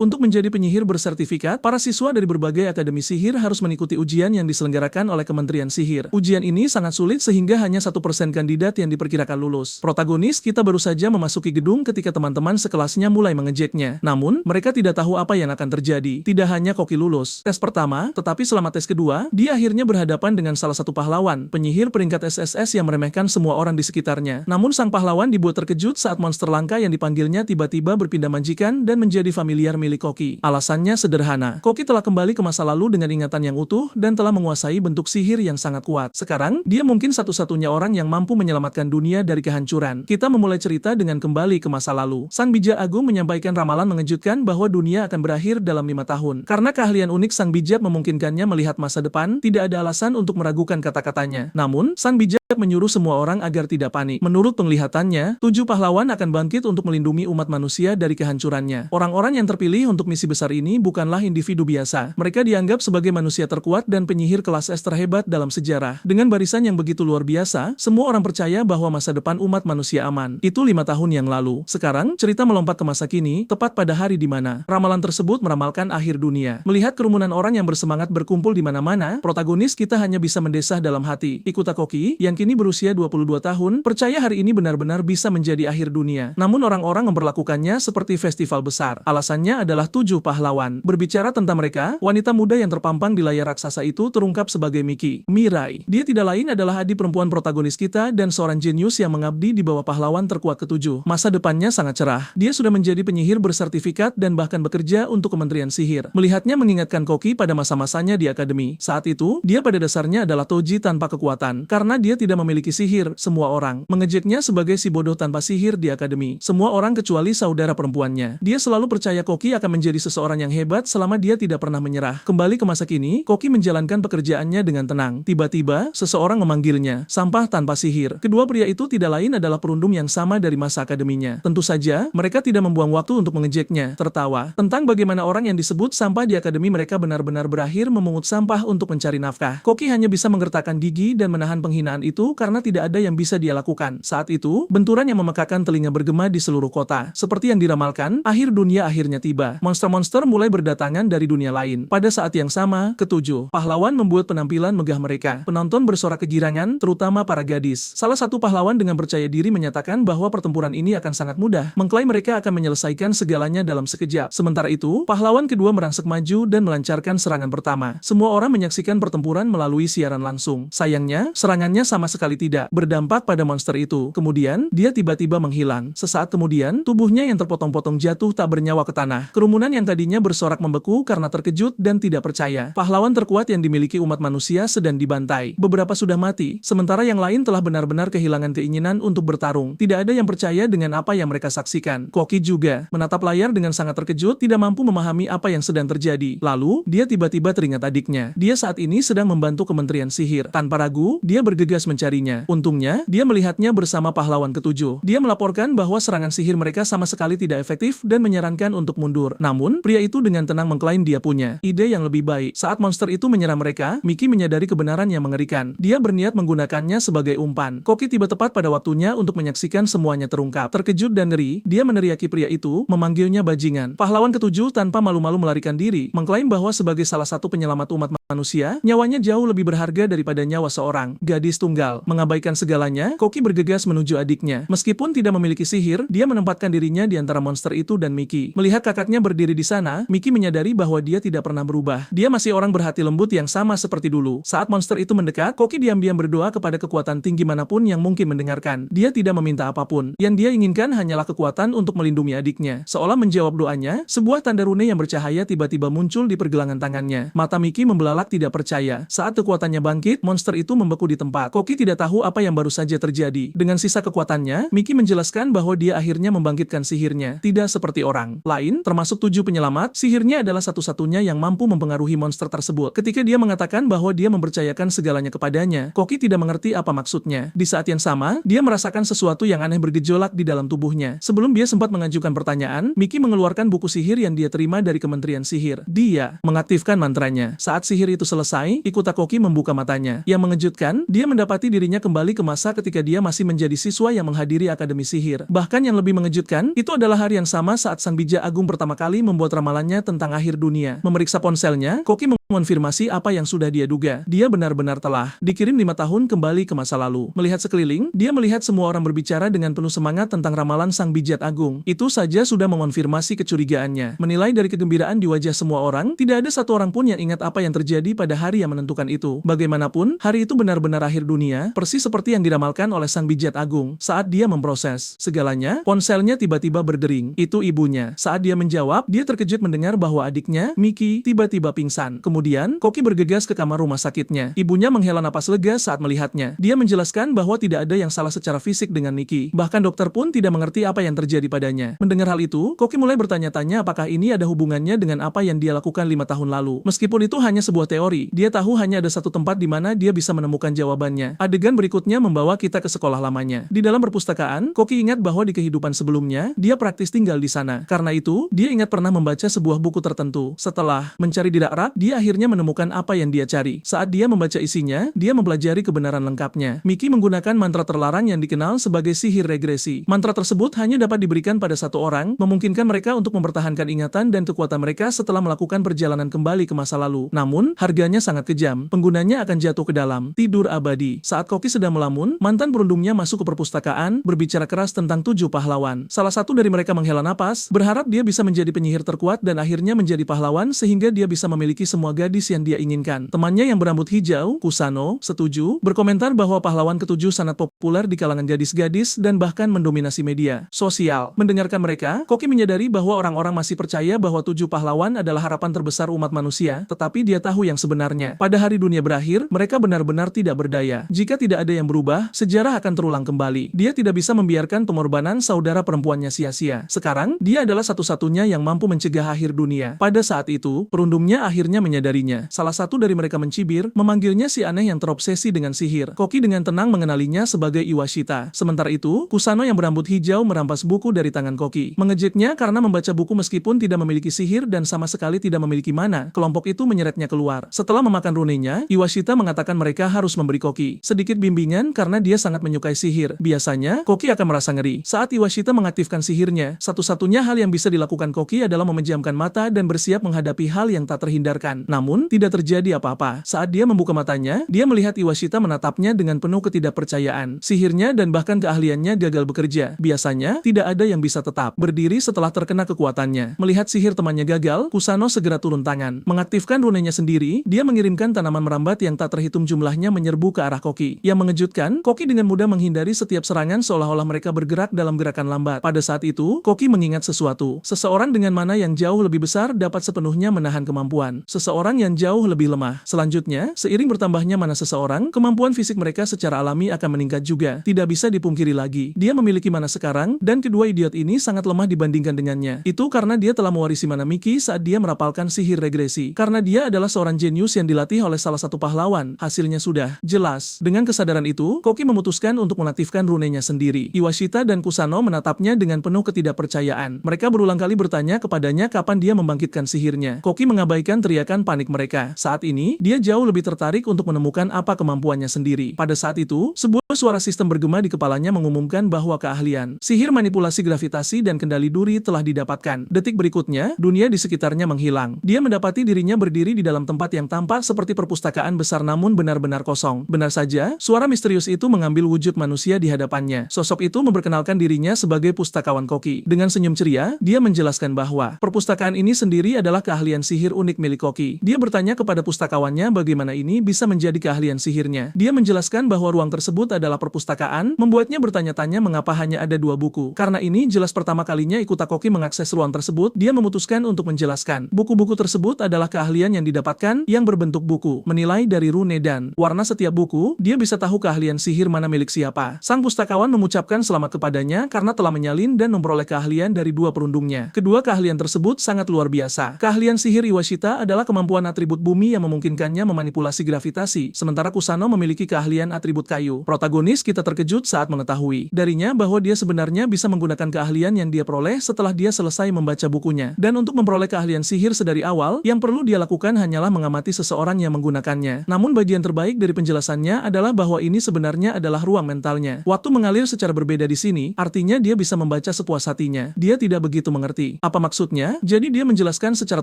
Untuk menjadi penyihir bersertifikat, para siswa dari berbagai akademi sihir harus mengikuti ujian yang diselenggarakan oleh Kementerian Sihir. Ujian ini sangat sulit sehingga hanya 1% kandidat yang diperkirakan lulus. Protagonis kita baru saja memasuki gedung ketika teman-teman sekelasnya mulai mengejeknya. Namun, mereka tidak tahu apa yang akan terjadi. Tidak hanya Koki lulus tes pertama, tetapi selama tes kedua, dia akhirnya berhadapan dengan salah satu pahlawan, penyihir peringkat SSS yang meremehkan semua orang di sekitarnya. Namun sang pahlawan dibuat terkejut saat monster langka yang dipanggilnya tiba-tiba berpindah majikan dan menjadi familiar milik Koki. Alasannya sederhana. Koki telah kembali ke masa lalu dengan ingatan yang utuh dan telah menguasai bentuk sihir yang sangat kuat. Sekarang, dia mungkin satu-satunya orang yang mampu menyelamatkan dunia dari kehancuran. Kita memulai cerita dengan kembali ke masa lalu. Sang Bija Agung menyampaikan ramalan mengejutkan bahwa dunia akan berakhir dalam 5 tahun. Karena keahlian unik sang bijak memungkinkannya melihat masa depan, tidak ada alasan untuk meragukan kata-katanya. Namun, sang bijak menyuruh semua orang agar tidak panik. Menurut penglihatannya, 7 pahlawan akan bangkit untuk melindungi umat manusia dari kehancurannya. Orang-orang yang terpilih untuk misi besar ini bukanlah individu biasa. Mereka dianggap sebagai manusia terkuat dan penyihir kelas S terhebat dalam sejarah. Dengan barisan yang begitu luar biasa, semua orang percaya bahwa masa depan umat manusia aman. Itu 5 tahun yang lalu. Sekarang, cerita melompat ke masa kini, tepat pada hari di mana ramalan tersebut meramalkan akhir dunia. Melihat kerumunan orang yang bersemangat berkumpul di mana-mana, protagonis kita hanya bisa mendesah dalam hati. Ikuta Koki, yang kini berusia 22 tahun, percaya hari ini benar-benar bisa menjadi akhir dunia. Namun orang-orang memperlakukannya seperti festival besar. Alasannya adalah 7 pahlawan. Berbicara tentang mereka, wanita muda yang terpampang di layar raksasa itu terungkap sebagai Miki Mirai. Dia tidak lain adalah adik perempuan protagonis kita dan seorang jenius yang mengabdi di bawah pahlawan terkuat ke-7. Masa depannya sangat cerah. Dia sudah menjadi penyihir bersertifikat dan bahkan bekerja untuk Kementerian Sihir. Melihatnya mengingatkan Koki pada masa-masanya di akademi. Saat itu, dia pada dasarnya adalah Toji tanpa kekuatan. Karena dia tidak memiliki sihir, semua orang mengejeknya sebagai si bodoh tanpa sihir di akademi. Semua orang kecuali saudara perempuannya. Dia selalu percaya Koki akan menjadi seseorang yang hebat selama dia tidak pernah menyerah. Kembali ke masa kini, Koki menjalankan pekerjaannya dengan tenang. Tiba-tiba, seseorang memanggilnya, sampah tanpa sihir. Kedua pria itu tidak lain adalah perundum yang sama dari masa akademinya. Tentu saja, mereka tidak membuang waktu untuk mengejeknya, tertawa tentang bagaimana orang yang disebut sampah di akademi mereka benar-benar berakhir memungut sampah untuk mencari nafkah. Koki hanya bisa menggertakkan gigi dan menahan penghinaan itu karena tidak ada yang bisa dia lakukan. Saat itu, benturan yang memekakan telinga bergema di seluruh kota. Seperti yang diramalkan, akhir dunia akhirnya tiba. Monster-monster mulai berdatangan dari dunia lain. Pada saat yang sama, ke-7 pahlawan membuat penampilan megah mereka. Penonton bersorak kegirangan, terutama para gadis. Salah satu pahlawan dengan percaya diri menyatakan bahwa pertempuran ini akan sangat mudah. Mengklaim mereka akan menyelesaikan segalanya dalam sekejap. Sementara itu, pahlawan kedua merangsek maju dan melancarkan serangan pertama. Semua orang menyaksikan pertempuran melalui siaran langsung. Sayangnya, serangannya sama sekali tidak berdampak pada monster itu. Kemudian, dia tiba-tiba menghilang. Sesaat kemudian, tubuhnya yang terpotong-potong jatuh tak bernyawa ke tanah. Kerumunan yang tadinya bersorak membeku karena terkejut dan tidak percaya. Pahlawan terkuat yang dimiliki umat manusia sedang dibantai. Beberapa sudah mati, sementara yang lain telah benar-benar kehilangan keinginan untuk bertarung. Tidak ada yang percaya dengan apa yang mereka saksikan. Koki juga menatap layar dengan sangat terkejut, tidak mampu memahami apa yang sedang terjadi. Lalu, dia tiba-tiba teringat adiknya. Dia saat ini sedang membantu Kementerian Sihir. Tanpa ragu, dia bergegas mencarinya. Untungnya, dia melihatnya bersama pahlawan ke-7. Dia melaporkan bahwa serangan sihir mereka sama sekali tidak efektif dan menyarankan untuk mundur. Namun, pria itu dengan tenang mengklaim dia punya ide yang lebih baik. Saat monster itu menyerang mereka, Miki menyadari kebenaran yang mengerikan. Dia berniat menggunakannya sebagai umpan. Koki tiba tepat pada waktunya untuk menyaksikan semuanya terungkap. Terkejut dan ngeri, dia meneriaki pria itu, memanggilnya bajingan. Pahlawan ke-7 tanpa malu-malu melarikan diri, mengklaim bahwa sebagai salah satu penyelamat umat manusia, nyawanya jauh lebih berharga daripada nyawa seorang gadis tunggal. Mengabaikan segalanya, Koki bergegas menuju adiknya. Meskipun tidak memiliki sihir, dia menempatkan dirinya di antara monster itu dan Miki. Melihat kakaknya berdiri di sana, Miki menyadari bahwa dia tidak pernah berubah. Dia masih orang berhati lembut yang sama seperti dulu. Saat monster itu mendekat, Koki diam-diam berdoa kepada kekuatan tinggi manapun yang mungkin mendengarkan. Dia tidak meminta apapun. Yang dia inginkan hanyalah kekuatan untuk melindungi adiknya. Seolah menjawab doanya, sebuah tanda rune yang bercahaya tiba-tiba muncul di pergelangan tangannya. Mata Miki membelalak tidak percaya. Saat kekuatannya bangkit, monster itu membeku di tempat. Koki tidak tahu apa yang baru saja terjadi. Dengan sisa kekuatannya, Miki menjelaskan bahwa dia akhirnya membangkitkan sihirnya. Tidak seperti orang lain, termasuk 7 penyelamat, sihirnya adalah satu-satunya yang mampu mempengaruhi monster tersebut. Ketika dia mengatakan bahwa dia mempercayakan segalanya kepadanya, Koki tidak mengerti apa maksudnya. Di saat yang sama, dia merasakan sesuatu yang aneh bergejolak di dalam tubuhnya. Sebelum dia sempat mengajukan pertanyaan, Miki mengeluarkan buku sihir yang dia terima dari Kementerian Sihir. Dia mengaktifkan mantranya. Saat sihir sihir itu selesai, Ikuta Koki membuka matanya. Yang mengejutkan, dia mendapati dirinya kembali ke masa ketika dia masih menjadi siswa yang menghadiri Akademi Sihir. Bahkan yang lebih mengejutkan, itu adalah hari yang sama saat Sang Bija Agung pertama kali membuat ramalannya tentang akhir dunia. Memeriksa ponselnya, Koki mengonfirmasi apa yang sudah dia duga. Dia benar-benar telah dikirim 5 tahun kembali ke masa lalu. Melihat sekeliling, dia melihat semua orang berbicara dengan penuh semangat tentang ramalan Sang Bijat Agung. Itu saja sudah mengonfirmasi kecurigaannya. Menilai dari kegembiraan di wajah semua orang, tidak ada satu orang pun yang ingat apa yang terjadi pada hari yang menentukan itu. Bagaimanapun, hari itu benar-benar akhir dunia, persis seperti yang diramalkan oleh Sang Bijat Agung. Saat dia memproses segalanya, ponselnya tiba-tiba berdering. Itu ibunya. Saat dia menjawab, dia terkejut mendengar bahwa adiknya, Miki, tiba-tiba pingsan. Kemudian, Koki bergegas ke kamar rumah sakitnya. Ibunya menghela napas lega saat melihatnya. Dia menjelaskan bahwa tidak ada yang salah secara fisik dengan Miki. Bahkan dokter pun tidak mengerti apa yang terjadi padanya. Mendengar hal itu, Koki mulai bertanya-tanya apakah ini ada hubungannya dengan apa yang dia lakukan 5 tahun lalu. Meskipun itu hanya sebuah teori, dia tahu hanya ada satu tempat di mana dia bisa menemukan jawabannya. Adegan berikutnya membawa kita ke sekolah lamanya. Di dalam perpustakaan, Koki ingat bahwa di kehidupan sebelumnya, dia praktis tinggal di sana. Karena itu, dia ingat pernah membaca sebuah buku tertentu. Setelah mencari di darat, dia akhirnya menemukan apa yang dia cari. Saat dia membaca isinya, dia mempelajari kebenaran lengkapnya. Miki menggunakan mantra terlarang yang dikenal sebagai sihir regresi. Mantra tersebut hanya dapat diberikan pada satu orang, memungkinkan mereka untuk mempertahankan ingatan dan kekuatan mereka setelah melakukan perjalanan kembali ke masa lalu. Namun, harganya sangat kejam. Penggunanya akan jatuh ke dalam tidur abadi. Saat Koki sedang melamun, mantan perundungnya masuk ke perpustakaan, berbicara keras tentang 7 pahlawan. Salah satu dari mereka menghela napas, berharap dia bisa menjadi penyihir terkuat dan akhirnya menjadi pahlawan sehingga dia bisa memiliki semua gadis yang dia inginkan. Temannya yang berambut hijau, Kusano, setuju, berkomentar bahwa pahlawan ketujuh sangat populer di kalangan gadis-gadis dan bahkan mendominasi media sosial. Mendengarkan mereka, Koki menyadari bahwa orang-orang masih percaya bahwa 7 pahlawan adalah harapan terbesar umat manusia, tetapi dia tahu yang sebenarnya. Pada hari dunia berakhir, mereka benar-benar tidak berdaya. Jika tidak ada yang berubah, sejarah akan terulang kembali. Dia tidak bisa membiarkan pengorbanan saudara perempuannya sia-sia. Sekarang, dia adalah satu-satunya yang mampu mencegah akhir dunia. Pada saat itu, perundungnya akhirnya menyadarinya. Salah satu dari mereka mencibir, memanggilnya si aneh yang terobsesi dengan sihir. Koki dengan tenang mengenalinya sebagai Iwashita. Sementara itu, Kusano yang berambut hijau merampas buku dari tangan Koki. Mengejeknya karena membaca buku meskipun tidak memiliki sihir dan sama sekali tidak memiliki mana, kelompok itu menyeretnya keluar. Setelah memakan runenya, Iwashita mengatakan mereka harus memberi Koki sedikit bimbingan karena dia sangat menyukai sihir. Biasanya, Koki akan merasa ngeri. Saat Iwashita mengaktifkan sihirnya, satu-satunya hal yang bisa dilakukan Koki adalah memejamkan mata dan bersiap menghadapi hal yang tak terhindarkan. Namun, tidak terjadi apa-apa. Saat dia membuka matanya, dia melihat Iwashita menatapnya dengan penuh ketidakpercayaan. Sihirnya dan bahkan keahliannya gagal bekerja. Biasanya, tidak ada yang bisa tetap berdiri setelah terkena kekuatannya. Melihat sihir temannya gagal, Kusano segera turun tangan. Mengaktifkan runenya sendiri, dia mengirimkan tanaman merambat yang tak terhitung jumlahnya menyerbu ke arah Koki. Yang mengejutkan, Koki dengan mudah menghindari setiap serangan seolah-olah mereka bergerak dalam gerakan lambat. Pada saat itu, Koki mengingat sesuatu. Seseorang dengan mana yang jauh lebih besar dapat sepenuhnya menahan kemampuan seseorang yang jauh lebih lemah. Selanjutnya, seiring bertambahnya mana seseorang, kemampuan fisik mereka secara alami akan meningkat juga. Tidak bisa dipungkiri lagi. Dia memiliki mana sekarang, dan kedua idiot ini sangat lemah dibandingkan dengannya. Itu karena dia telah mewarisi mana Miki saat dia merapalkan sihir regresi. Karena dia adalah seorang jenius yang dilatih oleh salah satu pahlawan. Hasilnya sudah jelas. Dengan kesadaran itu, Koki memutuskan untuk mengaktifkan runenya sendiri. Iwashita dan Kusano menatapnya dengan penuh ketidakpercayaan. Mereka berulang kali bertanya kepadanya kapan dia membangkitkan sihirnya. Koki mengabaikan teriakan panik mereka. Saat ini, dia jauh lebih tertarik untuk menemukan apa kemampuannya sendiri. Pada saat itu, sebuah suara sistem bergema di kepalanya mengumumkan bahwa keahlian sihir manipulasi gravitasi dan kendali duri telah didapatkan. Detik berikutnya, dunia di sekitarnya menghilang. Dia mendapati dirinya berdiri di dalam tempat yang tampak seperti perpustakaan besar namun benar-benar kosong. Benar saja, suara misterius itu mengambil wujud manusia di hadapannya. Sosok itu memperkenalkan dirinya sebagai pustakawan Koki. Dengan senyum ceria, dia menjelaskan bahwa perpustakaan ini sendiri adalah keahlian sihir unik milik Koki. Dia bertanya kepada pustakawannya bagaimana ini bisa menjadi keahlian sihirnya. Dia menjelaskan bahwa ruang tersebut adalah perpustakaan, membuatnya bertanya-tanya mengapa hanya ada 2 buku. Karena ini jelas pertama kalinya Ikuta Koki mengakses ruang tersebut, dia memutuskan untuk menjelaskan. Buku-buku tersebut adalah keahlian yang didapatkan yang berbentuk buku. Menilai dari rune dan warna setiap buku, dia bisa tahu keahlian sihir mana milik siapa. Sang pustakawan mengucapkan selamat kepadanya karena telah menyalin dan memperoleh keahlian dari 2 perundungnya. Kedua keahlian tersebut sangat luar biasa. Keahlian sihir Iwashita adalah kemampuan kemampuan atribut bumi yang memungkinkannya memanipulasi gravitasi, sementara Kusano memiliki keahlian atribut kayu. Protagonis kita terkejut saat mengetahui darinya bahwa dia sebenarnya bisa menggunakan keahlian yang dia peroleh setelah dia selesai membaca bukunya. Dan untuk memperoleh keahlian sihir sedari awal, yang perlu dia lakukan hanyalah mengamati seseorang yang menggunakannya. Namun bagian terbaik dari penjelasannya adalah bahwa ini sebenarnya adalah ruang mentalnya. Waktu mengalir secara berbeda di sini, artinya dia bisa membaca sepuas hatinya. Dia tidak begitu mengerti. Apa maksudnya? Jadi dia menjelaskan secara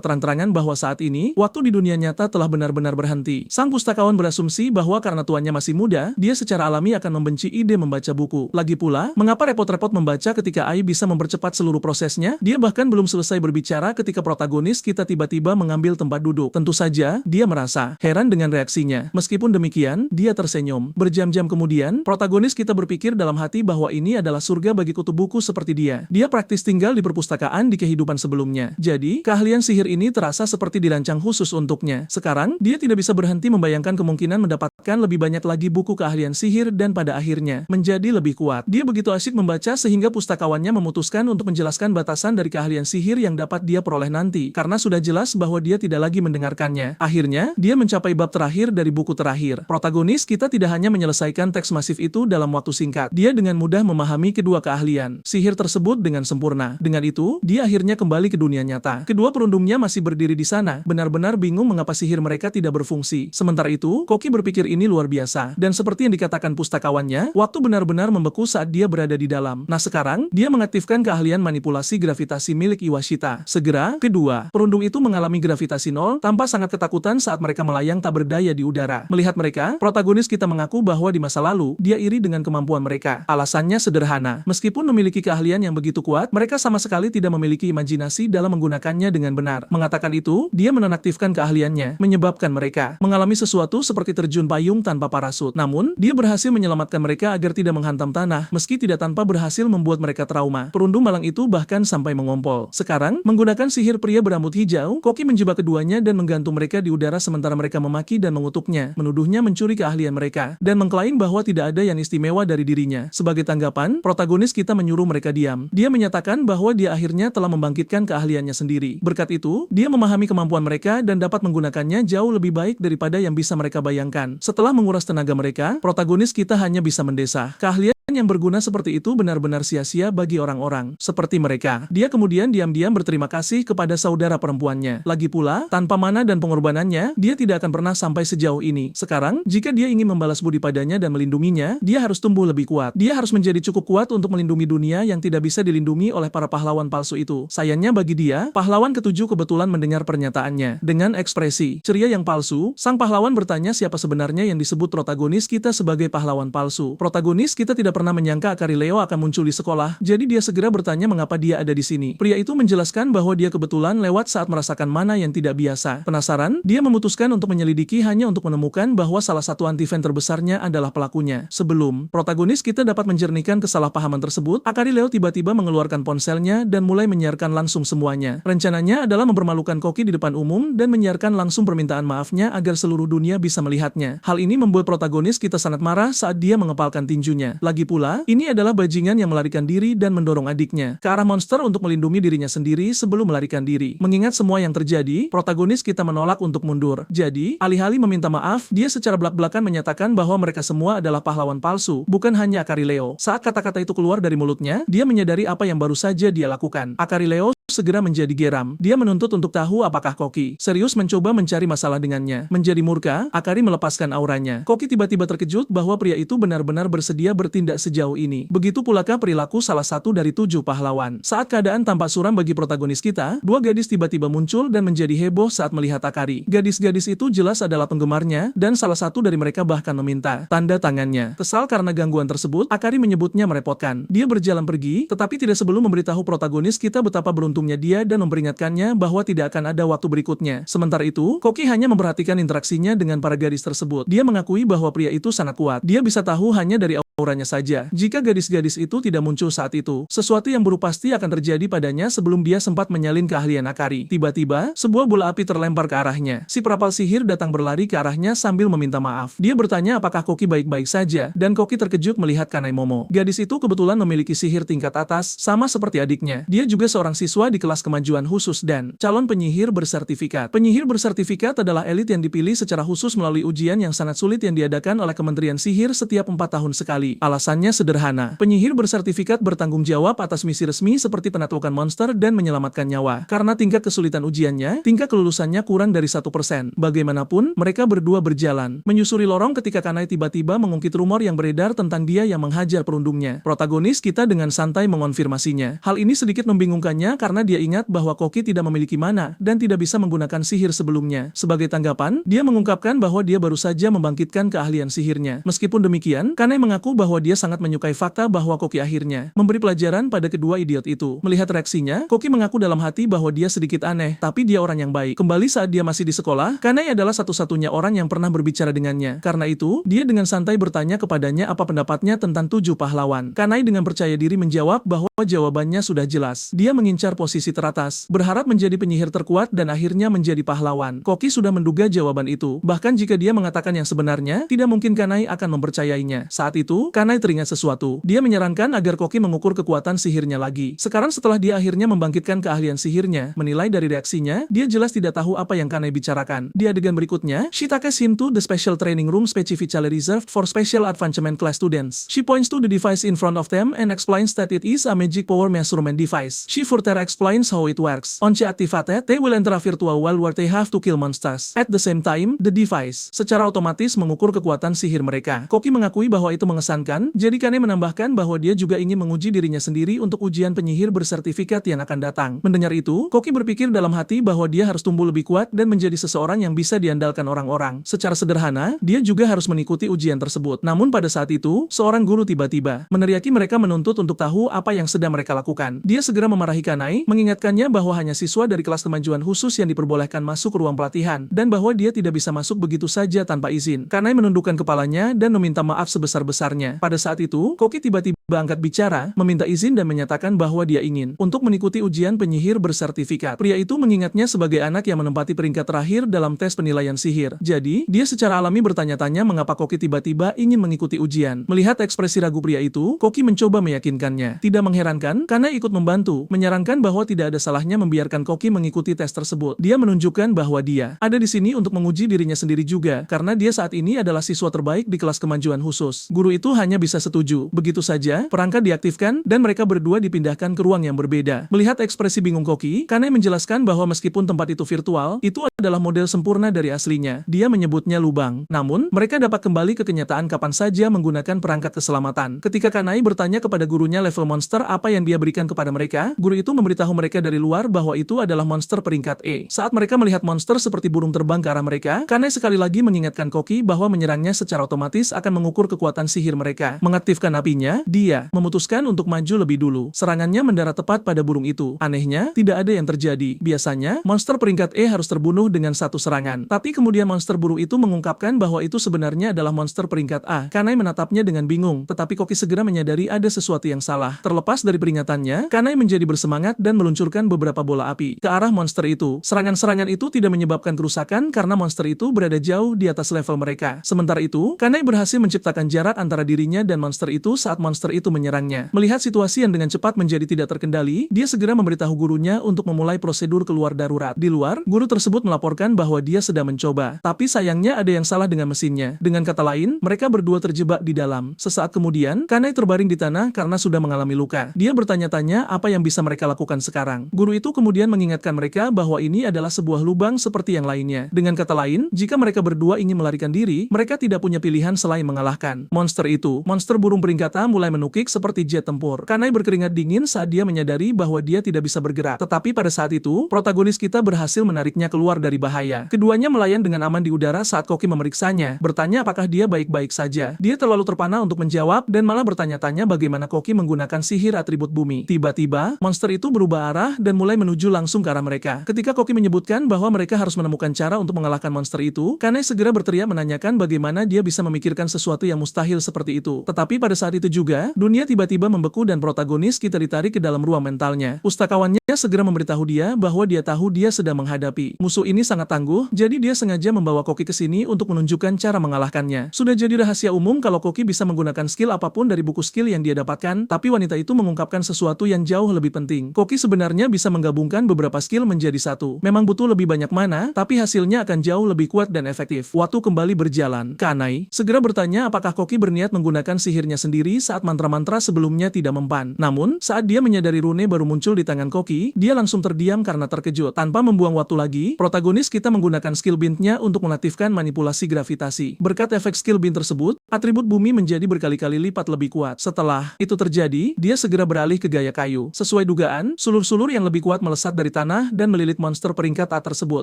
terang-terangan bahwa saat ini, waktu di dunia nyata telah benar-benar berhenti. Sang pustakawan berasumsi bahwa karena tuannya masih muda, dia secara alami akan membenci ide membaca buku. Lagi pula, mengapa repot-repot membaca ketika Ai bisa mempercepat seluruh prosesnya? Dia bahkan belum selesai berbicara ketika protagonis kita tiba-tiba mengambil tempat duduk. Tentu saja, dia merasa heran dengan reaksinya. Meskipun demikian, dia tersenyum. Berjam-jam kemudian, protagonis kita berpikir dalam hati bahwa ini adalah surga bagi kutu buku seperti dia. Dia praktis tinggal di perpustakaan di kehidupan sebelumnya. Jadi, keahlian sihir ini terasa seperti dirancang khusus untuknya. Sekarang, dia tidak bisa berhenti membayangkan kemungkinan mendapatkan lebih banyak lagi buku keahlian sihir dan pada akhirnya, menjadi lebih kuat. Dia begitu asyik membaca sehingga pustakawannya memutuskan untuk menjelaskan batasan dari keahlian sihir yang dapat dia peroleh nanti, karena sudah jelas bahwa dia tidak lagi mendengarkannya. Akhirnya, dia mencapai bab terakhir dari buku terakhir. Protagonis kita tidak hanya menyelesaikan teks masif itu dalam waktu singkat. Dia dengan mudah memahami kedua keahlian sihir tersebut dengan sempurna. Dengan itu, dia akhirnya kembali ke dunia nyata. Kedua perundungnya masih berdiri di sana, benar-benar bingung mengapa sihir mereka tidak berfungsi. Sementara itu, Koki berpikir ini luar biasa. Dan seperti yang dikatakan pustakawannya, waktu benar-benar membeku saat dia berada di dalam. Nah sekarang, dia mengaktifkan keahlian manipulasi gravitasi milik Iwashita. Segera, kedua perundung itu mengalami gravitasi nol, tanpa sangat ketakutan saat mereka melayang tak berdaya di udara. Melihat mereka, protagonis kita mengaku bahwa di masa lalu, dia iri dengan kemampuan mereka. Alasannya sederhana. Meskipun memiliki keahlian yang begitu kuat, mereka sama sekali tidak memiliki imajinasi dalam menggunakannya dengan benar. Mengatakan itu, dia menonaktifkan keahliannya, menyebabkan mereka mengalami sesuatu seperti terjun payung tanpa parasut. Namun, dia berhasil menyelamatkan mereka agar tidak menghantam tanah, meski tidak tanpa berhasil membuat mereka trauma. Perundung malang itu bahkan sampai mengompol. Sekarang, menggunakan sihir pria berambut hijau, Koki menjebak keduanya dan menggantung mereka di udara sementara mereka memaki dan mengutuknya, menuduhnya mencuri keahlian mereka, dan mengklaim bahwa tidak ada yang istimewa dari dirinya. Sebagai tanggapan, protagonis kita menyuruh mereka diam. Dia menyatakan bahwa dia akhirnya telah membangkitkan keahliannya sendiri. Berkat itu, dia memahami kemampuan mereka dan dapat menggunakannya jauh lebih baik daripada yang bisa mereka bayangkan. Setelah menguras tenaga mereka, protagonis kita hanya bisa mendesah. Keahlian yang berguna seperti itu benar-benar sia-sia bagi orang-orang seperti mereka. Dia kemudian diam-diam berterima kasih kepada saudara perempuannya. Lagi pula, tanpa mana dan pengorbanannya, dia tidak akan pernah sampai sejauh ini. Sekarang, jika dia ingin membalas budi padanya dan melindunginya, dia harus tumbuh lebih kuat. Dia harus menjadi cukup kuat untuk melindungi dunia yang tidak bisa dilindungi oleh para pahlawan palsu itu. Sayangnya bagi dia, pahlawan ketujuh kebetulan mendengar pernyataannya. Dengan ekspresi ceria yang palsu, sang pahlawan bertanya siapa sebenarnya yang disebut protagonis kita sebagai pahlawan palsu. Protagonis kita tidak pernah menyangka Akari Leo akan muncul di sekolah, jadi dia segera bertanya mengapa dia ada di sini. Pria itu menjelaskan bahwa dia kebetulan lewat saat merasakan mana yang tidak biasa. Penasaran, dia memutuskan untuk menyelidiki hanya untuk menemukan bahwa salah satu anti-fan terbesarnya adalah pelakunya. Sebelum protagonis kita dapat menjernihkan kesalahpahaman tersebut, Akari Leo tiba-tiba mengeluarkan ponselnya dan mulai menyiarkan langsung semuanya. Rencananya adalah mempermalukan Koki di depan umum dan menyiarkan langsung permintaan maafnya agar seluruh dunia bisa melihatnya. Hal ini membuat protagonis kita sangat marah saat dia mengepalkan tinjunya. Lagi pula, ini adalah bajingan yang melarikan diri dan mendorong adiknya ke arah monster untuk melindungi dirinya sendiri sebelum melarikan diri. Mengingat semua yang terjadi, protagonis kita menolak untuk mundur. Jadi, alih-alih meminta maaf, dia secara belak-belakan menyatakan bahwa mereka semua adalah pahlawan palsu, bukan hanya Akari Leo. Saat kata-kata itu keluar dari mulutnya, dia menyadari apa yang baru saja dia lakukan. Akari Leo segera menjadi geram. Dia menuntut untuk tahu apakah Koki serius mencoba mencari masalah dengannya. Menjadi murka, Akari melepaskan auranya. Koki tiba-tiba terkejut bahwa pria itu benar-benar bersedia bertindak sejauh ini. Begitu pulakah perilaku salah satu dari 7 pahlawan. Saat keadaan tampak suram bagi protagonis kita, 2 gadis tiba-tiba muncul dan menjadi heboh saat melihat Akari. Gadis-gadis itu jelas adalah penggemarnya, dan salah satu dari mereka bahkan meminta tanda tangannya. Kesal karena gangguan tersebut, Akari menyebutnya merepotkan. Dia berjalan pergi, tetapi tidak sebelum memberitahu protagonis kita betapa beruntungnya dia dan memperingatkannya bahwa tidak akan ada waktu berikutnya. Sementara itu, Koki hanya memperhatikan interaksinya dengan para gadis tersebut. Dia mengakui bahwa pria itu sangat kuat. Dia bisa tahu hanya dari auranya saja. Jika gadis-gadis itu tidak muncul saat itu, sesuatu yang buruk pasti akan terjadi padanya sebelum dia sempat menyalin keahlian Akari. Tiba-tiba, sebuah bola api terlempar ke arahnya. Si perapal sihir datang berlari ke arahnya sambil meminta maaf. Dia bertanya apakah Koki baik-baik saja, dan Koki terkejut melihat Kanai Momo. Gadis itu kebetulan memiliki sihir tingkat atas, sama seperti adiknya. Dia juga seorang siswa di kelas kemajuan khusus dan calon penyihir bersertifikat. Penyihir bersertifikat adalah elit yang dipilih secara khusus melalui ujian yang sangat sulit yang diadakan oleh Kementerian Sihir setiap 4 tahun sekali. Alasannya sederhana, penyihir bersertifikat bertanggung jawab atas misi resmi seperti penaklukan monster dan menyelamatkan nyawa. Karena tingkat kesulitan ujiannya, tingkat kelulusannya kurang dari 1%. Bagaimanapun, mereka berdua berjalan, menyusuri lorong ketika Kanai tiba-tiba mengungkit rumor yang beredar tentang dia yang menghajar perundungnya. Protagonis kita dengan santai mengonfirmasinya. Hal ini sedikit membingungkannya karena dia ingat bahwa Koki tidak memiliki mana dan tidak bisa menggunakan sihir sebelumnya. Sebagai tanggapan, dia mengungkapkan bahwa dia baru saja membangkitkan keahlian sihirnya. Meskipun demikian, Kanai mengaku bahwa dia sangat menyukai fakta bahwa Koki akhirnya memberi pelajaran pada kedua idiot itu. Melihat reaksinya, Koki mengaku dalam hati bahwa dia sedikit aneh, tapi dia orang yang baik. Kembali saat dia masih di sekolah, Kanai adalah satu-satunya orang yang pernah berbicara dengannya. Karena itu, dia dengan santai bertanya kepadanya apa pendapatnya tentang 7 pahlawan. Kanai dengan percaya diri menjawab bahwa jawabannya sudah jelas. Dia mengincar posisi teratas, berharap menjadi penyihir terkuat dan akhirnya menjadi pahlawan. Koki sudah menduga jawaban itu. Bahkan jika dia mengatakan yang sebenarnya, tidak mungkin Kanai akan mempercayainya. Saat itu, Kanai teringat sesuatu. Dia menyarankan agar Koki mengukur kekuatan sihirnya lagi. Sekarang setelah dia akhirnya membangkitkan keahlian sihirnya, menilai dari reaksinya, dia jelas tidak tahu apa yang Kanai bicarakan. Di adegan berikutnya, Shitake seen to the special training room specifically reserved for special advancement class students. She points to the device in front of them and explains that it is a magic power measurement device. She further explains how it works. Once activated, they will enter a virtual world where they have to kill monsters. At the same time, the device secara otomatis mengukur kekuatan sihir mereka. Koki mengakui bahwa itu mengesankan, jadi Kanai menambahkan bahwa dia juga ingin menguji dirinya sendiri untuk ujian penyihir bersertifikat yang akan datang. Mendengar itu, Koki berpikir dalam hati bahwa dia harus tumbuh lebih kuat dan menjadi seseorang yang bisa diandalkan orang-orang. Secara sederhana, dia juga harus mengikuti ujian tersebut. Namun pada saat itu, seorang guru tiba-tiba meneriaki mereka menuntut untuk tahu apa yang sedang mereka lakukan. Dia segera memarahi Kanai, mengingatkannya bahwa hanya siswa dari kelas kemajuan khusus yang diperbolehkan masuk ke ruang pelatihan, dan bahwa dia tidak bisa masuk begitu saja tanpa izin. Kanai menundukkan kepalanya dan meminta maaf sebesar-besarnya. Pada saat itu, Koki tiba-tiba angkat bicara, meminta izin dan menyatakan bahwa dia ingin untuk mengikuti ujian penyihir bersertifikat. Pria itu mengingatnya sebagai anak yang menempati peringkat terakhir dalam tes penilaian sihir. Jadi, dia secara alami bertanya-tanya mengapa Koki tiba-tiba ingin mengikuti ujian. Melihat ekspresi ragu pria itu, Koki mencoba meyakinkannya. Tidak mengherankan, karena ikut membantu, menyarankan bahwa tidak ada salahnya membiarkan Koki mengikuti tes tersebut. Dia menunjukkan bahwa dia ada di sini untuk menguji dirinya sendiri juga, karena dia saat ini adalah siswa terbaik di kelas kemajuan khusus. Guru itu hanya bisa setuju. Begitu saja, perangkat diaktifkan, dan mereka berdua dipindahkan ke ruang yang berbeda. Melihat ekspresi bingung Koki, Kanai menjelaskan bahwa meskipun tempat itu virtual, itu adalah model sempurna dari aslinya. Dia menyebutnya lubang. Namun, mereka dapat kembali ke kenyataan kapan saja menggunakan perangkat keselamatan. Ketika Kanai bertanya kepada gurunya level monster apa yang dia berikan kepada mereka, guru itu memberitahu mereka dari luar bahwa itu adalah monster peringkat E. Saat mereka melihat monster seperti burung terbang ke arah mereka, Kanai sekali lagi mengingatkan Koki bahwa menyerangnya secara otomatis akan mengukur kekuatan sihir mereka. Mengaktifkan apinya, dia memutuskan untuk maju lebih dulu. Serangannya mendarat tepat pada burung itu. Anehnya, tidak ada yang terjadi. Biasanya, monster peringkat E harus terbunuh dengan satu serangan. Tapi kemudian monster burung itu mengungkapkan bahwa itu sebenarnya adalah monster peringkat A. Kanai menatapnya dengan bingung, tetapi Koki segera menyadari ada sesuatu yang salah. Terlepas dari peringatannya, Kanai menjadi bersemangat dan meluncurkan beberapa bola api ke arah monster itu. Serangan-serangan itu tidak menyebabkan kerusakan karena monster itu berada jauh di atas level mereka. Sementara itu, Kanai berhasil menciptakan jarak antara dirinya dan monster itu saat monster itu menyerangnya. Melihat situasi yang dengan cepat menjadi tidak terkendali, dia segera memberitahu gurunya untuk memulai prosedur keluar darurat. Di luar, guru tersebut melaporkan bahwa dia sedang mencoba, tapi sayangnya ada yang salah dengan mesinnya. Dengan kata lain, mereka berdua terjebak di dalam. Sesaat kemudian, Kanai terbaring di tanah karena sudah mengalami luka. Dia bertanya-tanya apa yang bisa mereka lakukan sekarang. Guru itu kemudian mengingatkan mereka bahwa ini adalah sebuah lubang seperti yang lainnya. Dengan kata lain, jika mereka berdua ingin melarikan diri, mereka tidak punya pilihan selain mengalahkan monster itu. Monster burung peringkat A mulai menukik seperti jet tempur. Kanai berkeringat dingin saat dia menyadari bahwa dia tidak bisa bergerak. Tetapi pada saat itu, protagonis kita berhasil menariknya keluar dari bahaya. Keduanya melayang dengan aman di udara saat Koki memeriksanya, bertanya apakah dia baik-baik saja. Dia terlalu terpana untuk menjawab dan malah bertanya-tanya bagaimana Koki menggunakan sihir atribut bumi. Tiba-tiba, monster itu berubah arah dan mulai menuju langsung ke arah mereka. Ketika Koki menyebutkan bahwa mereka harus menemukan cara untuk mengalahkan monster itu, Kanai segera berteriak menanyakan bagaimana dia bisa memikirkan sesuatu yang mustahil seperti seperti itu. Tetapi pada saat itu juga, dunia tiba-tiba membeku dan protagonis kita ditarik ke dalam ruang mentalnya. Pustakawannya segera memberitahu dia bahwa dia tahu dia sedang menghadapi musuh ini sangat tangguh, jadi dia sengaja membawa Koki ke sini untuk menunjukkan cara mengalahkannya. Sudah jadi rahasia umum kalau Koki bisa menggunakan skill apapun dari buku skill yang dia dapatkan, tapi wanita itu mengungkapkan sesuatu yang jauh lebih penting. Koki sebenarnya bisa menggabungkan beberapa skill menjadi satu. Memang butuh lebih banyak mana, tapi hasilnya akan jauh lebih kuat dan efektif. Waktu kembali berjalan, Kanai segera bertanya apakah Koki berniat menggunakan sihirnya sendiri saat mantra-mantra sebelumnya tidak mempan. Namun, saat dia menyadari rune baru muncul di tangan Koki, dia langsung terdiam karena terkejut. Tanpa membuang waktu lagi, protagonis kita menggunakan skill bintnya untuk mengaktifkan manipulasi gravitasi. Berkat efek skill bint tersebut, atribut bumi menjadi berkali-kali lipat lebih kuat. Setelah itu terjadi, dia segera beralih ke gaya kayu. Sesuai dugaan, sulur-sulur yang lebih kuat melesat dari tanah dan melilit monster peringkat A tersebut.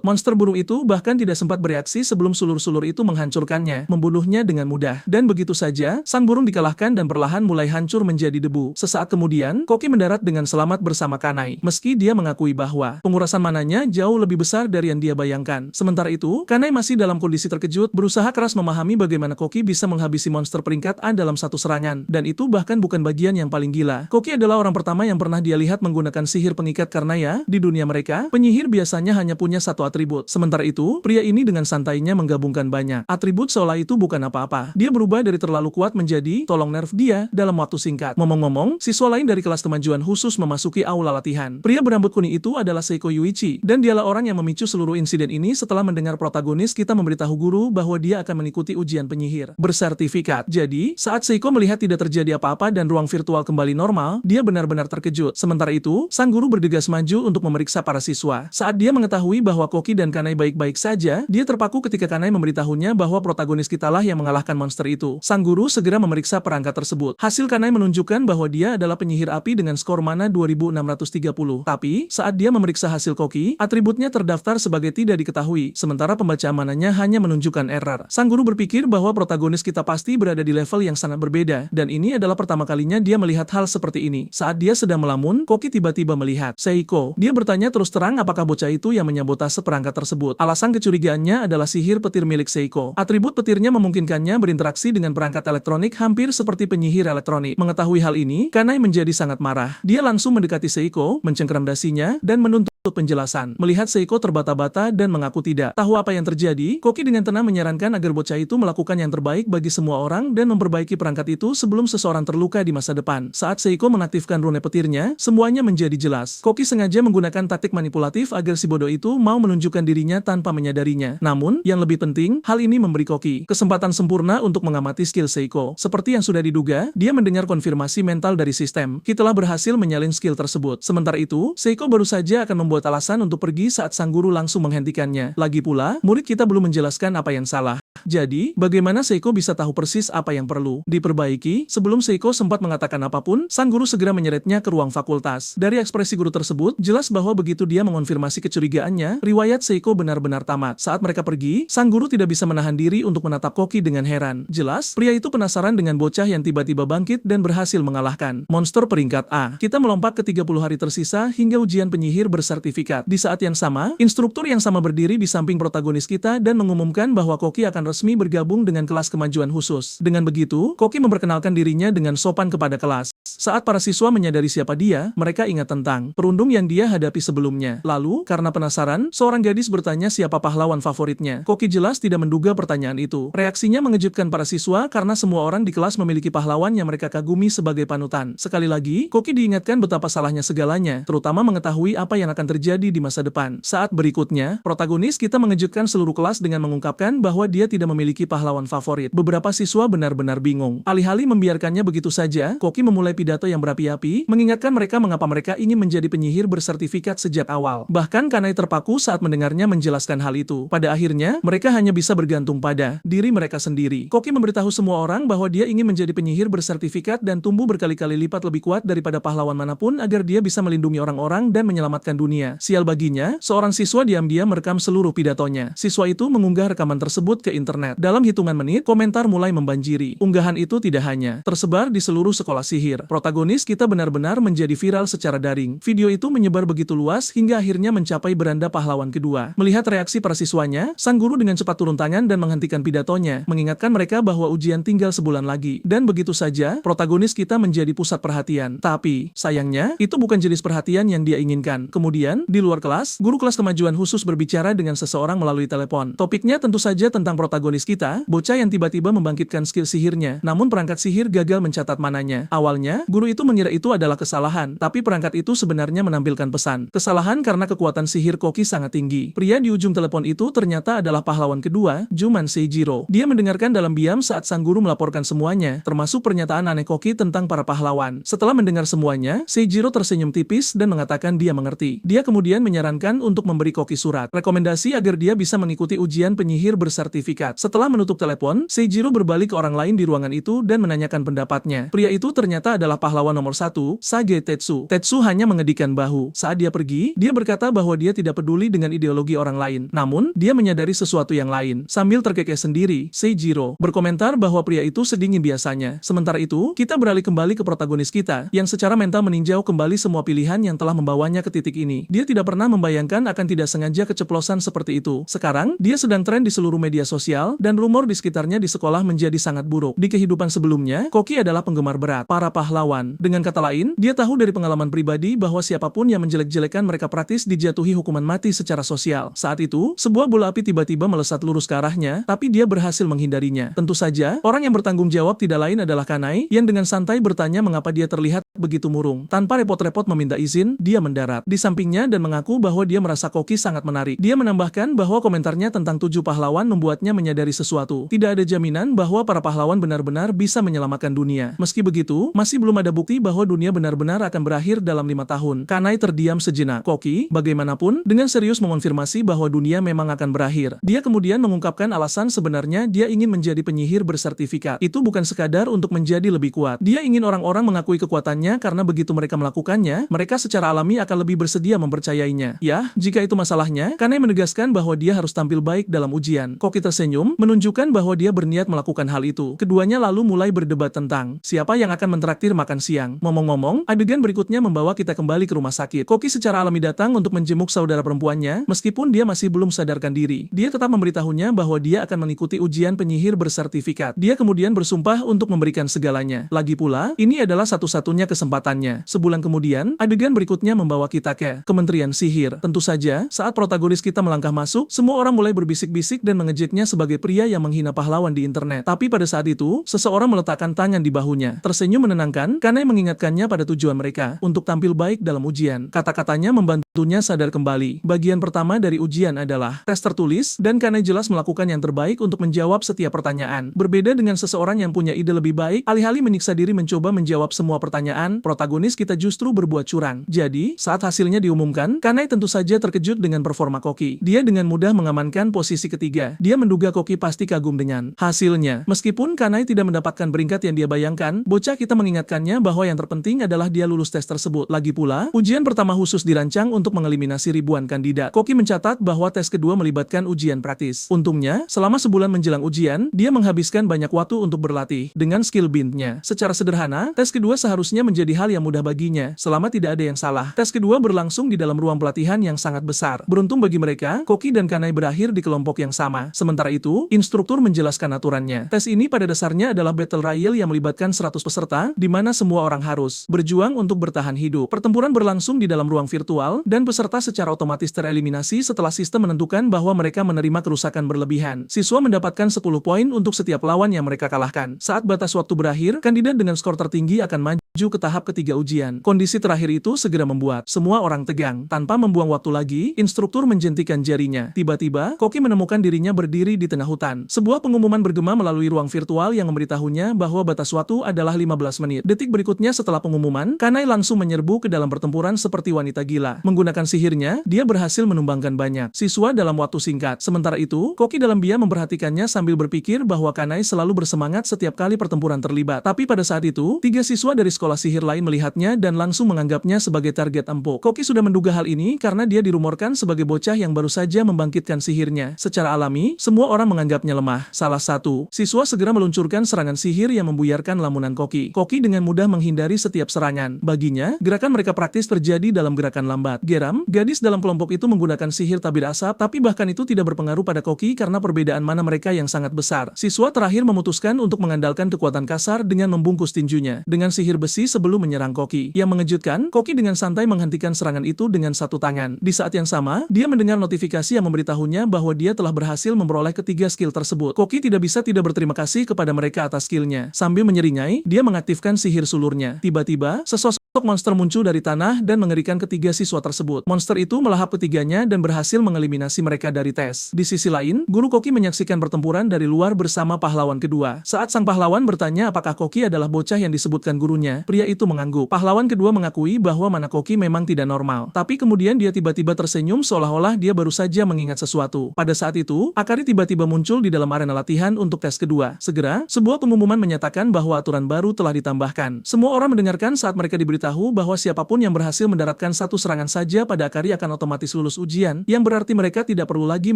Monster burung itu bahkan tidak sempat bereaksi sebelum sulur-sulur itu menghancurkannya, membunuhnya dengan mudah. Dan begitu saja, sang burung dikalahkan dan perlahan mulai hancur menjadi debu. Sesaat kemudian, Koki mendarat dengan selamat bersama Kanai. Meski dia mengakui bahwa pengurasan mananya jauh lebih besar dari yang dia bayangkan. Sementara itu, Kanai masih dalam kondisi terkejut, berusaha keras memahami bagaimana Koki bisa menghabisi monster peringkat A dalam satu serangan. Dan itu bahkan bukan bagian yang paling gila. Koki adalah orang pertama yang pernah dia lihat menggunakan sihir pengikat karena ya, di dunia mereka, penyihir biasanya hanya punya satu atribut. Sementara itu, pria ini dengan santainya menggabungkan banyak atribut seolah itu bukan apa-apa. Dia berubah dari terlalu kuat menjadi tolong nerf dia dalam waktu singkat. Ngomong-ngomong, siswa lain dari kelas kemajuan khusus memasuki aula latihan. Pria berambut kuning itu adalah Seiko Yuichi, dan dialah orang yang memicu seluruh insiden ini setelah mendengar protagonis kita memberitahu guru bahwa dia akan mengikuti ujian penyihir bersertifikat. Jadi, saat Seiko melihat tidak terjadi apa-apa dan ruang virtual kembali normal, dia benar-benar terkejut. Sementara itu, sang guru bergegas maju untuk memeriksa para siswa. Saat dia mengetahui bahwa Koki dan Kanai baik-baik saja, dia terpaku ketika Kanai memberitahunya bahwa protagonis kitalah yang mengalahkan monster itu. Sang guru segera memeriksa perangkat tersebut. Hasil Kanai menunjukkan bahwa dia adalah penyihir api dengan skor mana 2630. Tapi, saat dia memeriksa hasil Koki, atributnya terdaftar sebagai tidak diketahui, sementara pembacaan mananya hanya menunjukkan error. Sang guru berpikir bahwa protagonis kita pasti berada di level yang sangat berbeda, dan ini adalah pertama kalinya dia melihat hal seperti ini. Saat dia sedang melamun, Koki tiba-tiba melihat Seiko. Dia bertanya terus terang apakah bocah itu yang menyabotase perangkat tersebut. Alasan kecurigaannya adalah sihir petir milik Seiko. Atribut petirnya memungkinkannya berinteraksi dengan perangkat elektronik hampir seperti penyihir elektronik. Mengetahui hal ini, Kanai menjadi sangat marah. Dia langsung mendekati Seiko, mencengkeram dasinya, dan menuntut penjelasan. Melihat Seiko terbata-bata dan mengaku tidak tahu apa yang terjadi, Koki dengan tenang menyarankan agar bocah itu melakukan yang terbaik bagi semua orang dan memperbaiki perangkat itu sebelum seseorang terluka di masa depan. Saat Seiko mengaktifkan rune petirnya, semuanya menjadi jelas. Koki sengaja menggunakan taktik manipulatif agar si bodoh itu mau menunjukkan dirinya tanpa menyadarinya. Namun, yang lebih penting, hal ini memberi Koki kesempatan sempurna untuk mengamati skill Seiko. Seperti yang sudah diduga, dia mendengar konfirmasi mental dari sistem. Kita telah berhasil menyalin skill tersebut. Sementara itu, Seiko baru saja akan membuat alasan untuk pergi saat sang guru langsung menghentikannya. Lagi pula, murid kita belum menjelaskan apa yang salah. Jadi, bagaimana Seiko bisa tahu persis apa yang perlu diperbaiki? Sebelum Seiko sempat mengatakan apapun, sang guru segera menyeretnya ke ruang fakultas. Dari ekspresi guru tersebut, jelas bahwa begitu dia mengonfirmasi kecurigaannya, riwayat Seiko benar-benar tamat. Saat mereka pergi, sang guru tidak bisa menahan diri untuk menatap Koki dengan heran. Jelas, pria itu penasaran dengan bocah yang tiba-tiba bangkit dan berhasil mengalahkan monster peringkat A. Kita melompat ke 30 hari tersisa hingga ujian penyihir bersertifikat. Di saat yang sama, instruktur yang sama berdiri di samping protagonis kita dan mengumumkan bahwa Koki akan resmi bergabung dengan kelas kemajuan khusus. Dengan begitu, Koki memperkenalkan dirinya dengan sopan kepada kelas. Saat para siswa menyadari siapa dia, mereka ingat tentang perundung yang dia hadapi sebelumnya. Lalu, karena penasaran, seorang gadis bertanya siapa pahlawan favoritnya. Koki jelas tidak menduga pertanyaan itu. Reaksinya mengejutkan para siswa karena semua orang di kelas memiliki pahlawan yang mereka kagumi sebagai panutan. Sekali lagi, Koki diingatkan betapa salahnya segalanya, terutama mengetahui apa yang akan terjadi di masa depan. Saat berikutnya, protagonis kita mengejutkan seluruh kelas dengan mengungkapkan bahwa dia tidak memiliki pahlawan favorit. Beberapa siswa benar-benar bingung. Alih-alih membiarkannya begitu saja, Koki memulai pidato yang berapi-api, mengingatkan mereka mengapa mereka ingin menjadi penyihir bersertifikat sejak awal. Bahkan Kanai terpaku saat mendengarnya menjelaskan hal itu. Pada akhirnya, mereka hanya bisa bergantung pada diri mereka sendiri. Koki memberitahu semua orang bahwa dia ingin menjadi penyihir bersertifikat dan tumbuh berkali-kali lipat lebih kuat daripada pahlawan manapun agar dia bisa melindungi orang-orang dan menyelamatkan dunia. Sial baginya, seorang siswa diam-diam merekam seluruh pidatonya. Siswa itu mengunggah rekaman tersebut ke internet. Dalam hitungan menit, komentar mulai membanjiri. Unggahan itu tidak hanya tersebar di seluruh sekolah sihir, Protagonis kita benar-benar menjadi viral secara daring. Video itu menyebar begitu luas hingga akhirnya mencapai beranda pahlawan kedua. Melihat reaksi para siswanya, sang guru dengan cepat turun tangan dan menghentikan pidatonya, mengingatkan mereka bahwa ujian tinggal sebulan lagi. Dan begitu saja, protagonis kita menjadi pusat perhatian. Tapi, sayangnya, itu bukan jenis perhatian yang dia inginkan. Kemudian, di luar kelas, guru kelas kemajuan khusus berbicara dengan seseorang melalui telepon. Topiknya tentu saja tentang protagonis kita, bocah yang tiba-tiba membangkitkan skill sihirnya. Namun perangkat sihir gagal mencatat mananya. Awalnya, guru itu mengira itu adalah kesalahan, tapi perangkat itu sebenarnya menampilkan pesan. Kesalahan karena kekuatan sihir Koki sangat tinggi. Pria di ujung telepon itu ternyata adalah pahlawan kedua, Juman Seijiro. Dia mendengarkan dalam diam saat sang guru melaporkan semuanya, termasuk pernyataan aneh Koki tentang para pahlawan. Setelah mendengar semuanya, Seijiro tersenyum tipis dan mengatakan dia mengerti. Dia kemudian menyarankan untuk memberi Koki surat rekomendasi agar dia bisa mengikuti ujian penyihir bersertifikat. Setelah menutup telepon, Seijiro berbalik ke orang lain di ruangan itu dan menanyakan pendapatnya. Pria itu ternyata adalah pahlawan nomor 1, Sage Tetsu. Tetsu hanya mengedikkan bahu. Saat dia pergi, dia berkata bahwa dia tidak peduli dengan ideologi orang lain. Namun, dia menyadari sesuatu yang lain. Sambil terkekeh sendiri, Seijiro berkomentar bahwa pria itu sedingin biasanya. Sementara itu, kita beralih kembali ke protagonis kita, yang secara mental meninjau kembali semua pilihan yang telah membawanya ke titik ini. Dia tidak pernah membayangkan akan tidak sengaja keceplosan seperti itu. Sekarang, dia sedang tren di seluruh media sosial, dan rumor di sekitarnya di sekolah menjadi sangat buruk. Di kehidupan sebelumnya, Koki adalah penggemar berat para pahlawan. Dengan kata lain, dia tahu dari pengalaman pribadi bahwa siapapun yang menjelek-jelekan mereka praktis dijatuhi hukuman mati secara sosial. Saat itu, sebuah bola api tiba-tiba melesat lurus ke arahnya, tapi dia berhasil menghindarinya. Tentu saja, orang yang bertanggung jawab tidak lain adalah Kanai, yang dengan santai bertanya mengapa dia terlihat begitu murung. Tanpa repot-repot meminta izin, dia mendarat di sampingnya dan mengaku bahwa dia merasa Koki sangat menarik. Dia menambahkan bahwa komentarnya tentang 7 pahlawan membuatnya menyadari sesuatu. Tidak ada jaminan bahwa para pahlawan benar-benar bisa menyelamatkan dunia. Meski begitu, masih belum ada bukti bahwa dunia benar-benar akan berakhir dalam 5 tahun. Kanai terdiam sejenak. Koki, bagaimanapun, dengan serius mengonfirmasi bahwa dunia memang akan berakhir. Dia kemudian mengungkapkan alasan sebenarnya dia ingin menjadi penyihir bersertifikat. Itu bukan sekadar untuk menjadi lebih kuat. Dia ingin orang-orang mengakui kekuatannya karena begitu mereka melakukannya, mereka secara alami akan lebih bersedia mempercayainya. Ya, jika itu masalahnya, Kanai menegaskan bahwa dia harus tampil baik dalam ujian. Koki tersenyum, menunjukkan bahwa dia berniat melakukan hal itu. Keduanya lalu mulai berdebat tentang siapa yang akan mentraktir makan siang. Ngomong-ngomong, adegan berikutnya membawa kita kembali ke rumah sakit. Koki secara alami datang untuk menjenguk saudara perempuannya, meskipun dia masih belum sadarkan diri. Dia tetap memberitahunya bahwa dia akan mengikuti ujian penyihir bersertifikat. Dia kemudian bersumpah untuk memberikan segalanya. Lagi pula, ini adalah satu-satunya kesempatannya. Sebulan kemudian, adegan berikutnya membawa kita ke Kementerian Sihir. Tentu saja, saat protagonis kita melangkah masuk, semua orang mulai berbisik-bisik dan mengejeknya sebagai pria yang menghina pahlawan di internet. Tapi pada saat itu, seseorang meletakkan tangan di bahunya. Tersenyum menenangkan, Kanai mengingatkannya pada tujuan mereka, untuk tampil baik dalam ujian. Kata-katanya membantunya sadar kembali. Bagian pertama dari ujian adalah tes tertulis, dan Kanai jelas melakukan yang terbaik untuk menjawab setiap pertanyaan. Berbeda dengan seseorang yang punya ide lebih baik, alih-alih menyiksa diri mencoba menjawab semua pertanyaan, protagonis kita justru berbuat curang. Jadi, saat hasilnya diumumkan, Kanai tentu saja terkejut dengan performa Koki. Dia dengan mudah mengamankan posisi ketiga. Dia menduga Koki pasti kagum dengan hasilnya. Meskipun Kanai tidak mendapatkan peringkat yang dia bayangkan, bocah kita mengingatkannya bahwa yang terpenting adalah dia lulus tes tersebut. Lagi pula, ujian pertama khusus dirancang untuk mengeliminasi ribuan kandidat. Koki mencatat bahwa tes kedua melibatkan ujian praktis. Untungnya, selama sebulan menjelang ujian, dia menghabiskan banyak waktu untuk berlatih dengan skill bintnya. Secara sederhana, tes kedua seharusnya menjadi hal yang mudah baginya, selama tidak ada yang salah. Tes kedua berlangsung di dalam ruang pelatihan yang sangat besar. Beruntung bagi mereka, Koki dan Kanai berakhir di kelompok yang sama. Sementara itu, instruktur menjelaskan aturannya. Tes ini pada dasarnya adalah battle royale yang melibatkan 100 peserta, di mana semua orang harus berjuang untuk bertahan hidup. Pertempuran berlangsung di dalam ruang virtual, dan peserta secara otomatis tereliminasi setelah sistem menentukan bahwa mereka menerima kerusakan berlebihan. Siswa mendapatkan 10 poin untuk setiap lawan yang mereka kalahkan. Saat batas waktu berakhir, kandidat dengan skor tertinggi akan maju ke tahap ketiga ujian. Kondisi terakhir itu segera membuat semua orang tegang. Tanpa membuang waktu lagi, instruktur menjentikan jarinya. Tiba-tiba, Koki menemukan dirinya berdiri di tengah hutan. Sebuah pengumuman bergema melalui ruang virtual yang memberitahunya bahwa batas waktu adalah 15 menit. Detik berikutnya setelah pengumuman, Kanai langsung menyerbu ke dalam pertempuran seperti wanita gila. Menggunakan sihirnya, dia berhasil menumbangkan banyak siswa dalam waktu singkat. Sementara itu, Koki dalam diam memperhatikannya sambil berpikir bahwa Kanai selalu bersemangat setiap kali pertempuran terlibat. Tapi pada saat itu, 3 siswa dari sekolah sihir lain melihatnya dan langsung menganggapnya sebagai target empuk. Koki sudah menduga hal ini karena dia dirumorkan sebagai bocah yang baru saja membangkitkan sihirnya. Secara alami, semua orang menganggapnya lemah. Salah satu siswa segera meluncurkan serangan sihir yang membuyarkan lamunan Koki. Koki dengan mudah menghindari setiap serangan. Baginya, gerakan mereka praktis terjadi dalam gerakan lambat. Geram, gadis dalam kelompok itu menggunakan sihir tabir asap, tapi bahkan itu tidak berpengaruh pada Koki karena perbedaan mana mereka yang sangat besar. Siswa terakhir memutuskan untuk mengandalkan kekuatan kasar dengan membungkus tinjunya dengan sihir besi sebelum menyerang Koki. Yang mengejutkan, Koki dengan santai menghentikan serangan itu dengan satu tangan. Di saat yang sama, dia mendengar notifikasi yang memberitahunya bahwa dia telah berhasil memperoleh ketiga skill tersebut. Koki tidak bisa tidak berterima kasih kepada mereka atas skillnya. Sambil menyeringai, dia mengaktifkan sihir sulurnya. Tiba-tiba, sesosok monster muncul dari tanah dan mengerikan ketiga siswa tersebut. Monster itu melahap ketiganya dan berhasil mengeliminasi mereka dari tes. Di sisi lain, guru Koki menyaksikan pertempuran dari luar bersama pahlawan kedua. Saat sang pahlawan bertanya apakah Koki adalah bocah yang disebutkan gurunya, pria itu mengangguk. Pahlawan kedua mengakui bahwa mana Koki memang tidak normal. Tapi kemudian dia tiba-tiba tersenyum seolah-olah dia baru saja mengingat sesuatu. Pada saat itu, Akari tiba-tiba muncul di dalam arena latihan untuk tes kedua. Segera, sebuah pengumuman menyatakan bahwa aturan baru telah ditambahkan. Semua orang mendengarkan saat mereka diberitahu bahwa siapapun yang berhasil mendaratkan satu serangan saja pada Akari akan otomatis lulus ujian, yang berarti mereka tidak perlu lagi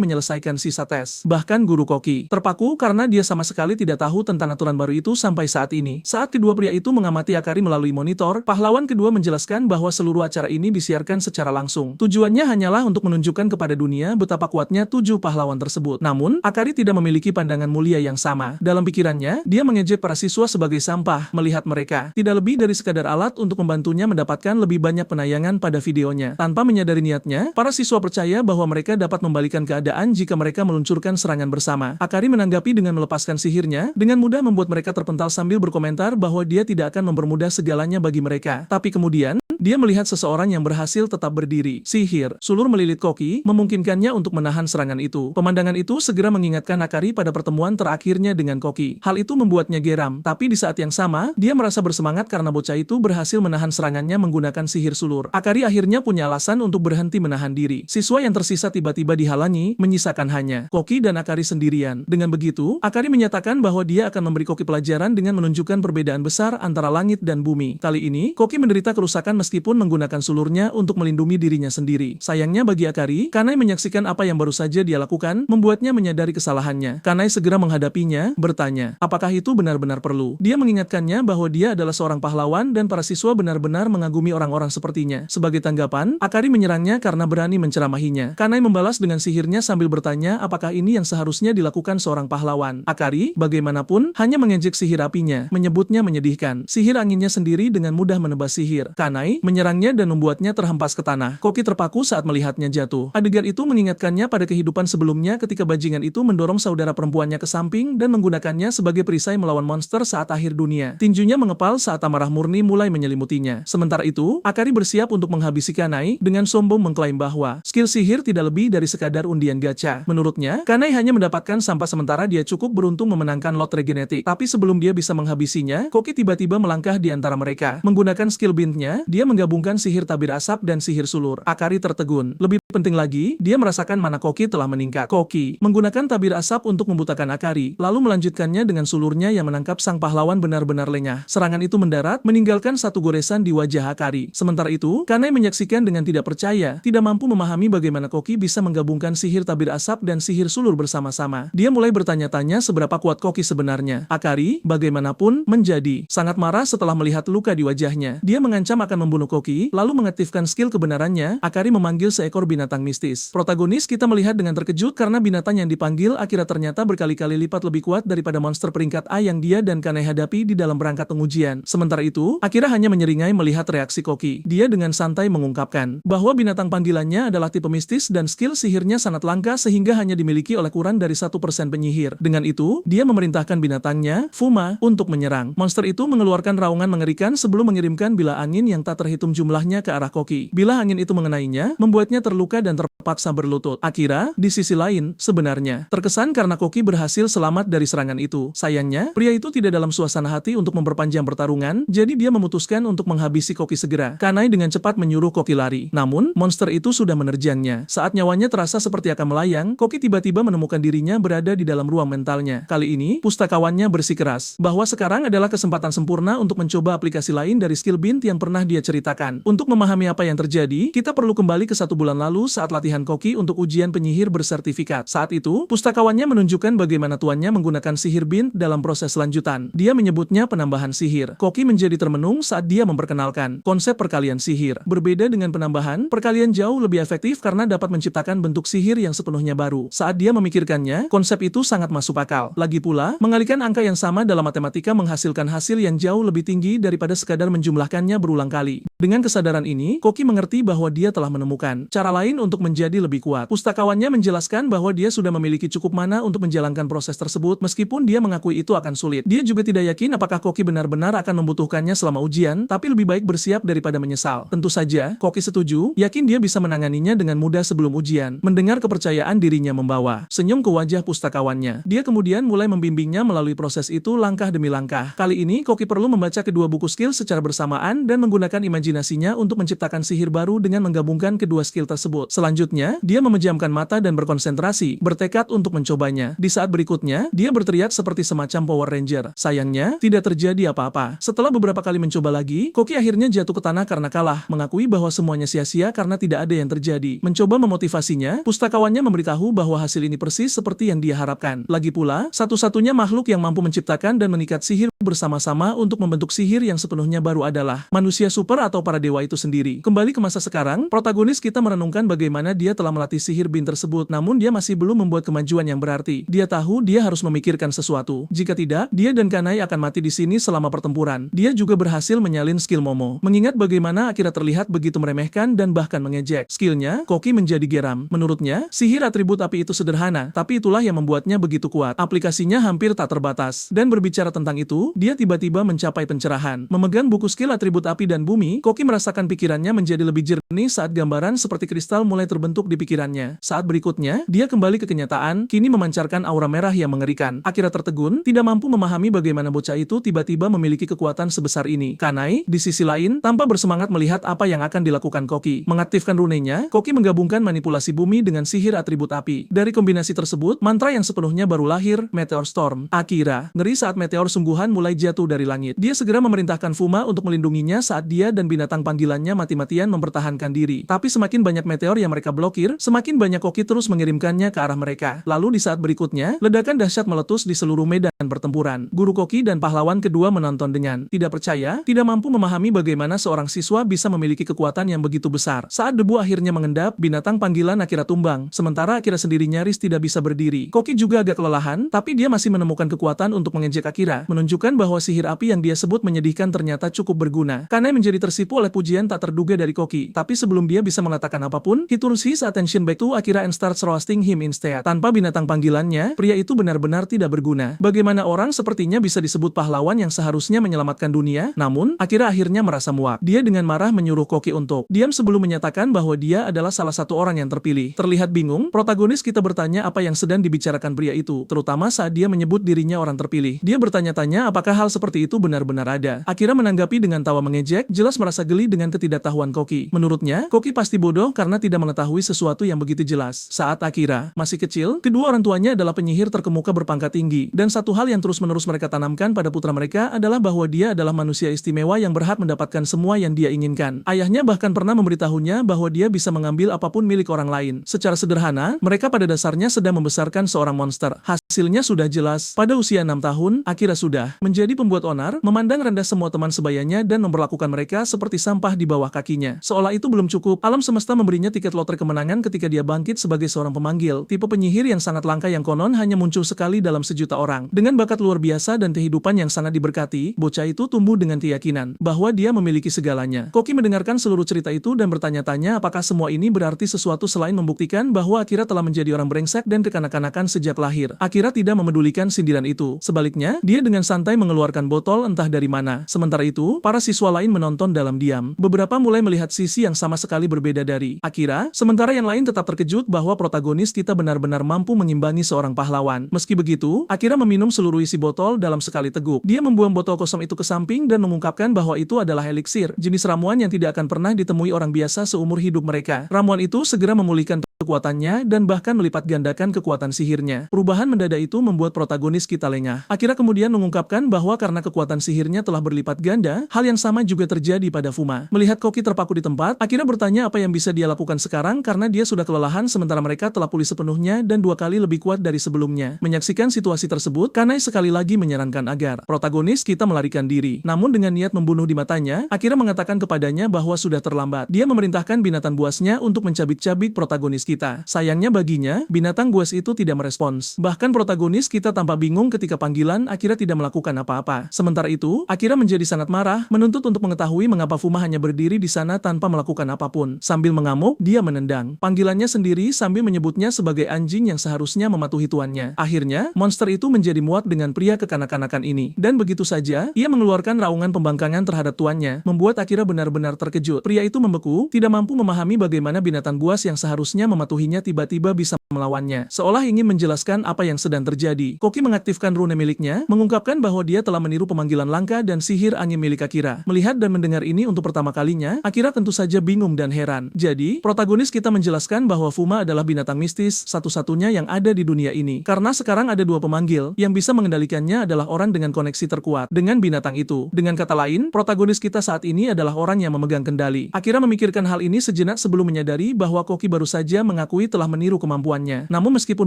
menyelesaikan sisa tes. Bahkan guru Koki terpaku karena dia sama sekali tidak tahu tentang aturan baru itu sampai saat ini. Saat kedua pria itu mengamati Akari melalui monitor, pahlawan kedua menjelaskan bahwa seluruh acara ini disiarkan secara langsung. Tujuannya hanyalah untuk menunjukkan kepada dunia betapa kuatnya 7 pahlawan tersebut. Namun, Akari tidak memiliki pandangan mulia yang sama. Dalam pikirannya, dia mengejek para siswa sebagai sampah melihat mereka tidak lebih dari sekadar alat untuk membantunya mendapatkan lebih banyak penayangan pada videonya. Tanpa menyadari niatnya, para siswa percaya bahwa mereka dapat membalikan keadaan jika mereka meluncurkan serangan bersama. Akari menanggapi dengan melepaskan sihirnya, dengan mudah membuat mereka terpental sambil berkomentar bahwa dia tidak akan mempermudah segalanya bagi mereka. Tapi kemudian, dia melihat seseorang yang berhasil tetap berdiri. Sihir sulur melilit Koki memungkinkannya untuk menahan serangan itu. Pemandangan itu segera mengingatkan Akari pada pertemuan terakhirnya dengan Koki. Hal itu membuatnya geram, tapi di saat yang sama, dia merasa bersemangat karena bocah itu berhasil menahan serangannya menggunakan sihir sulur. Akari akhirnya punya alasan untuk berhenti menahan diri. Siswa yang tersisa tiba-tiba dihalangi, menyisakan hanya Koki dan Akari sendirian. Dengan begitu, Akari menyatakan bahwa dia akan memberi Koki pelajaran dengan menunjukkan perbedaan besar antara langit dan bumi. Kali ini, Koki menderita kerusakan meskipun menggunakan sulurnya untuk melindungi dirinya sendiri. Sayangnya bagi Akari, Kanai menyaksikan apa yang baru saja dia lakukan, membuatnya menyadari kesalahannya. Kanai segera menghadapinya, bertanya, apakah itu benar-benar perlu? Dia mengingatkannya bahwa dia adalah seorang pahlawan dan para siswa benar-benar mengagumi orang-orang sepertinya. Sebagai tanggapan, Akari menyerangnya karena berani menceramahinya. Kanai membalas dengan sihirnya sambil bertanya apakah ini yang seharusnya dilakukan seorang pahlawan. Akari, bagaimanapun, hanya mengejek sihir apinya, menyebutnya menyedihkan. Sihir anginnya sendiri dengan mudah menebas sihir. Kanai menyerangnya dan membuatnya terhempas ke tanah. Koki terpaku saat melihatnya jatuh. Adegan itu mengingatkannya pada kehidupan sebelumnya ketika bajingan itu mendorong saudara perempuannya ke samping dan menggunakannya sebagai perisai melawan monster saat akhir dunia. Tinjunya mengepal saat amarah murni mulai menyelimutinya. Sementara itu, Akari bersiap untuk menghabisi Kanai dengan sombong mengklaim bahwa skill sihir tidak lebih dari sekadar undian gacha. Menurutnya, Kanai hanya mendapatkan sampah sementara dia cukup beruntung memenangkan lot regenetik. Tapi sebelum dia bisa menghabisinya, Koki tiba-tiba melangkah di antara mereka. Menggunakan skill bintnya, dia menggabungkan sihir tabir asap dan sihir sulur. Akari tertegun. Lebih penting lagi, dia merasakan mana Koki telah meningkat. Koki menggunakan tabir asap untuk membutakan Akari, lalu melanjutkannya dengan sulurnya yang menangkap sang pahlawan benar-benar lengah. Serangan itu mendarat, meninggalkan satu goresan di wajah Akari. Sementara itu, Kanai menyaksikan dengan tidak percaya, tidak mampu memahami bagaimana Koki bisa menggabungkan sihir tabir asap dan sihir sulur bersama-sama. Dia mulai bertanya-tanya seberapa kuat Koki sebenarnya. Akari, bagaimanapun, menjadi sangat marah setelah melihat luka di wajahnya. Dia mengancam akan membunuh Koki, lalu mengaktifkan skill kebenarannya. Akari memanggil seekor binatang mistis. Protagonis kita melihat dengan terkejut karena binatang yang dipanggil Akira ternyata berkali-kali lipat lebih kuat daripada monster peringkat A yang dia dan Kanai hadapi di dalam berangkat pengujian. Sementara itu, Akira hanya menyeringai melihat reaksi Koki. Dia dengan santai mengungkapkan bahwa binatang panggilannya adalah tipe mistis dan skill sihirnya sangat langka sehingga hanya dimiliki oleh kurang dari 1% penyihir. Dengan itu, dia memerintahkan binatangnya, Fuma, untuk menyerang. Monster itu mengeluarkan raungan mengerikan sebelum mengirimkan bilah angin yang tak terhitung jumlahnya ke arah Koki. Bilah angin itu mengenainya, membuatnya terluka terluka dan terpaksa berlutut. Akira, di sisi lain, sebenarnya terkesan karena Koki berhasil selamat dari serangan itu. Sayangnya, pria itu tidak dalam suasana hati untuk memperpanjang pertarungan, jadi dia memutuskan untuk menghabisi Koki segera. Kanai dengan cepat menyuruh Koki lari. Namun, monster itu sudah menerjangnya. Saat nyawanya terasa seperti akan melayang, Koki tiba-tiba menemukan dirinya berada di dalam ruang mentalnya. Kali ini, pustakawannya bersikeras bahwa sekarang adalah kesempatan sempurna untuk mencoba aplikasi lain dari skill Bint yang pernah dia ceritakan. Untuk memahami apa yang terjadi, kita perlu kembali ke 1 bulan lalu saat latihan Koki untuk ujian penyihir bersertifikat. Saat itu, pustakawannya menunjukkan bagaimana tuannya menggunakan sihir Bint dalam proses lanjutan. Dia menyebutnya penambahan sihir. Koki menjadi termenung saat dia memperkenalkan konsep perkalian sihir. Berbeda dengan penambahan, perkalian jauh lebih efektif karena dapat menciptakan bentuk sihir yang sepenuhnya baru. Saat dia memikirkannya, konsep itu sangat masuk akal. Lagi pula, mengalihkan angka yang sama dalam matematika menghasilkan hasil yang jauh lebih tinggi daripada sekadar menjumlahkannya berulang kali. Dengan kesadaran ini, Koki mengerti bahwa dia telah menemukan cara lain untuk menjadi lebih kuat. Pustakawannya menjelaskan bahwa dia sudah memiliki cukup mana untuk menjalankan proses tersebut meskipun dia mengakui itu akan sulit. Dia juga tidak yakin apakah Koki benar-benar akan membutuhkannya selama ujian, tapi lebih baik bersiap daripada menyesal. Tentu saja, Koki setuju, yakin dia bisa menanganinya dengan mudah sebelum ujian. Mendengar kepercayaan dirinya membawa senyum ke wajah pustakawannya. Dia kemudian mulai membimbingnya melalui proses itu langkah demi langkah. Kali ini, Koki perlu membaca kedua buku skill secara bersamaan dan menggunakan imajinasinya untuk menciptakan sihir baru dengan menggabungkan kedua skill tersebut. Selanjutnya, dia memejamkan mata dan berkonsentrasi, bertekad untuk mencobanya. Di saat berikutnya, dia berteriak seperti semacam Power Ranger. Sayangnya, tidak terjadi apa-apa. Setelah beberapa kali mencoba lagi, Koki akhirnya jatuh ke tanah karena kalah, mengakui bahwa semuanya sia-sia karena tidak ada yang terjadi. Mencoba memotivasinya, pustakawannya memberitahu bahwa hasil ini persis seperti yang dia harapkan. Lagi pula, satu-satunya makhluk yang mampu menciptakan dan mengikat sihir bersama-sama untuk membentuk sihir yang sepenuhnya baru adalah manusia super atau para dewa itu sendiri. Kembali ke masa sekarang, protagonis kita merenungkan bagaimana dia telah melatih sihir Bint tersebut, namun dia masih belum membuat kemajuan yang berarti. Dia tahu dia harus memikirkan sesuatu. Jika tidak, dia dan Kanai akan mati di sini selama pertempuran. Dia juga berhasil menyalin skill Momo. Mengingat bagaimana Akira terlihat begitu meremehkan dan bahkan mengejek skillnya, Koki menjadi geram. Menurutnya, sihir atribut api itu sederhana, tapi itulah yang membuatnya begitu kuat. Aplikasinya hampir tak terbatas. Dan berbicara tentang itu, dia tiba-tiba mencapai pencerahan. Memegang buku skill atribut api dan bumi, Koki merasakan pikirannya menjadi lebih jernih saat gambaran seperti kristal mulai terbentuk di pikirannya. Saat berikutnya, dia kembali ke kenyataan, kini memancarkan aura merah yang mengerikan. Akira tertegun, tidak mampu memahami bagaimana bocah itu tiba-tiba memiliki kekuatan sebesar ini. Kanai, di sisi lain, tampak bersemangat melihat apa yang akan dilakukan Koki. Mengaktifkan runenya, Koki menggabungkan manipulasi bumi dengan sihir atribut api. Dari kombinasi tersebut, mantra yang sepenuhnya baru lahir, Meteor Storm. Akira ngeri saat meteor sungguhan mulai jatuh dari langit. Dia segera memerintahkan Fuma untuk melindunginya saat dia dan binatang panggilannya mati-matian mempertahankan diri. Tapi semakin banyak meteor yang mereka blokir, semakin banyak Koki terus mengirimkannya ke arah mereka. Lalu di saat berikutnya, ledakan dahsyat meletus di seluruh medan pertempuran. Guru Koki dan pahlawan kedua menonton dengan tidak percaya, tidak mampu memahami bagaimana seorang siswa bisa memiliki kekuatan yang begitu besar. Saat debu akhirnya mengendap, binatang panggilan Akira tumbang, sementara Akira sendiri nyaris tidak bisa berdiri. Koki juga agak kelelahan, tapi dia masih menemukan kekuatan untuk mengejek Akira, menunjukkan bahwa sihir api yang dia sebut menyedihkan ternyata cukup berguna. Kanai menjadi tersipu oleh pujian tak terduga dari Koki, tapi sebelum dia bisa mengatakan apapun, he turns his attention back to Akira and starts roasting him instead. Tanpa binatang panggilannya, pria itu benar-benar tidak berguna. Bagaimana orang sepertinya bisa disebut pahlawan yang seharusnya menyelamatkan dunia? Namun, Akira akhirnya merasa muak. Dia dengan marah menyuruh Koki untuk diam sebelum menyatakan bahwa dia adalah salah satu orang yang terpilih. Terlihat bingung, protagonis kita bertanya apa yang sedang dibicarakan pria itu, terutama saat dia menyebut dirinya orang terpilih. Dia bertanya-tanya apakah hal seperti itu benar-benar ada. Akira menanggapi dengan tawa mengejek, jelas merasa geli dengan ketidaktahuan Koki. Menurutnya, Koki pasti bodoh karena tidak mengetahui sesuatu yang begitu jelas. Saat Akira masih kecil, kedua orang tuanya adalah penyihir terkemuka berpangkat tinggi, dan satu hal yang terus-menerus mereka tanamkan pada putra mereka adalah bahwa dia adalah manusia istimewa yang berhak mendapatkan semua yang dia inginkan. Ayahnya bahkan pernah memberitahunya bahwa dia bisa mengambil apapun milik orang lain. Secara sederhana, mereka pada dasarnya sedang membesarkan seorang monster. Hasilnya sudah jelas. Pada usia 6 tahun, Akira sudah menjadi pembuat onar, memandang rendah semua teman sebayanya dan memperlakukan mereka seperti sampah di bawah kakinya. Seolah itu belum cukup, alam semesta memberinya tiket lotre kemenangan ketika dia bangkit sebagai seorang pemanggil, tipe penyihir yang sangat langka yang konon hanya muncul sekali dalam sejuta orang. Dengan bakat luar biasa dan kehidupan yang sangat diberkati, bocah itu tumbuh dengan keyakinan bahwa dia memiliki segalanya. Koki mendengarkan seluruh cerita itu dan bertanya-tanya apakah semua ini berarti sesuatu selain membuktikan bahwa Akira telah menjadi orang brengsek dan kekanak-kanakan sejak lahir. Akira tidak memedulikan sindiran itu. Sebaliknya, dia dengan santai mengeluarkan botol entah dari mana. Sementara itu, para siswa lain menonton dalam dalam diam. Beberapa mulai melihat sisi yang sama sekali berbeda dari Akira, sementara yang lain tetap terkejut bahwa protagonis kita benar-benar mampu mengimbangi seorang pahlawan. Meski begitu, Akira meminum seluruh isi botol dalam sekali teguk. Dia membuang botol kosong itu ke samping dan mengungkapkan bahwa itu adalah eliksir, jenis ramuan yang tidak akan pernah ditemui orang biasa seumur hidup mereka. Ramuan itu segera memulihkan kekuatannya dan bahkan melipat gandakan kekuatan sihirnya. Perubahan mendadak itu membuat protagonis kita lengah. Akira kemudian mengungkapkan bahwa karena kekuatan sihirnya telah berlipat ganda, hal yang sama juga terjadi pada Fuma. Melihat Koki terpaku di tempat, Akira bertanya apa yang bisa dia lakukan sekarang karena dia sudah kelelahan sementara mereka telah pulih sepenuhnya dan 2 kali lebih kuat dari sebelumnya. Menyaksikan situasi tersebut, Kanai sekali lagi menyarankan agar protagonis kita melarikan diri. Namun dengan niat membunuh di matanya, Akira mengatakan kepadanya bahwa sudah terlambat. Dia memerintahkan binatang buasnya untuk mencabik-cabik protagonis kita. Sayangnya baginya, binatang buas itu tidak merespons. Bahkan protagonis kita tampak bingung ketika panggilan Akira tidak melakukan apa-apa. Sementara itu, Akira menjadi sangat marah, menuntut untuk mengetahui mengapa Fuma hanya berdiri di sana tanpa melakukan apapun. Sambil mengamuk, dia menendang panggilannya sendiri sambil menyebutnya sebagai anjing yang seharusnya mematuhi tuannya. Akhirnya, monster itu menjadi muak dengan pria kekanak-kanakan ini. Dan begitu saja, ia mengeluarkan raungan pembangkangan terhadap tuannya, membuat Akira benar-benar terkejut. Pria itu membeku, tidak mampu memahami bagaimana binatang buas yang seharusnya mematuhinya tiba-tiba bisa melawannya. Seolah ingin menjelaskan apa yang sedang terjadi. Koki mengaktifkan rune miliknya, mengungkapkan bahwa dia telah meniru pemanggilan langka dan sihir angin milik Akira. Melihat dan mendengar ini untuk pertama kalinya, Akira tentu saja bingung dan heran. Jadi, protagonis kita menjelaskan bahwa Fuma adalah binatang mistis satu-satunya yang ada di dunia ini. Karena sekarang ada 2 pemanggil, yang bisa mengendalikannya adalah orang dengan koneksi terkuat dengan binatang itu. Dengan kata lain, protagonis kita saat ini adalah orang yang memegang kendali. Akira memikirkan hal ini sejenak sebelum menyadari bahwa Koki baru saja mengakui telah meniru kemampuannya. Namun meskipun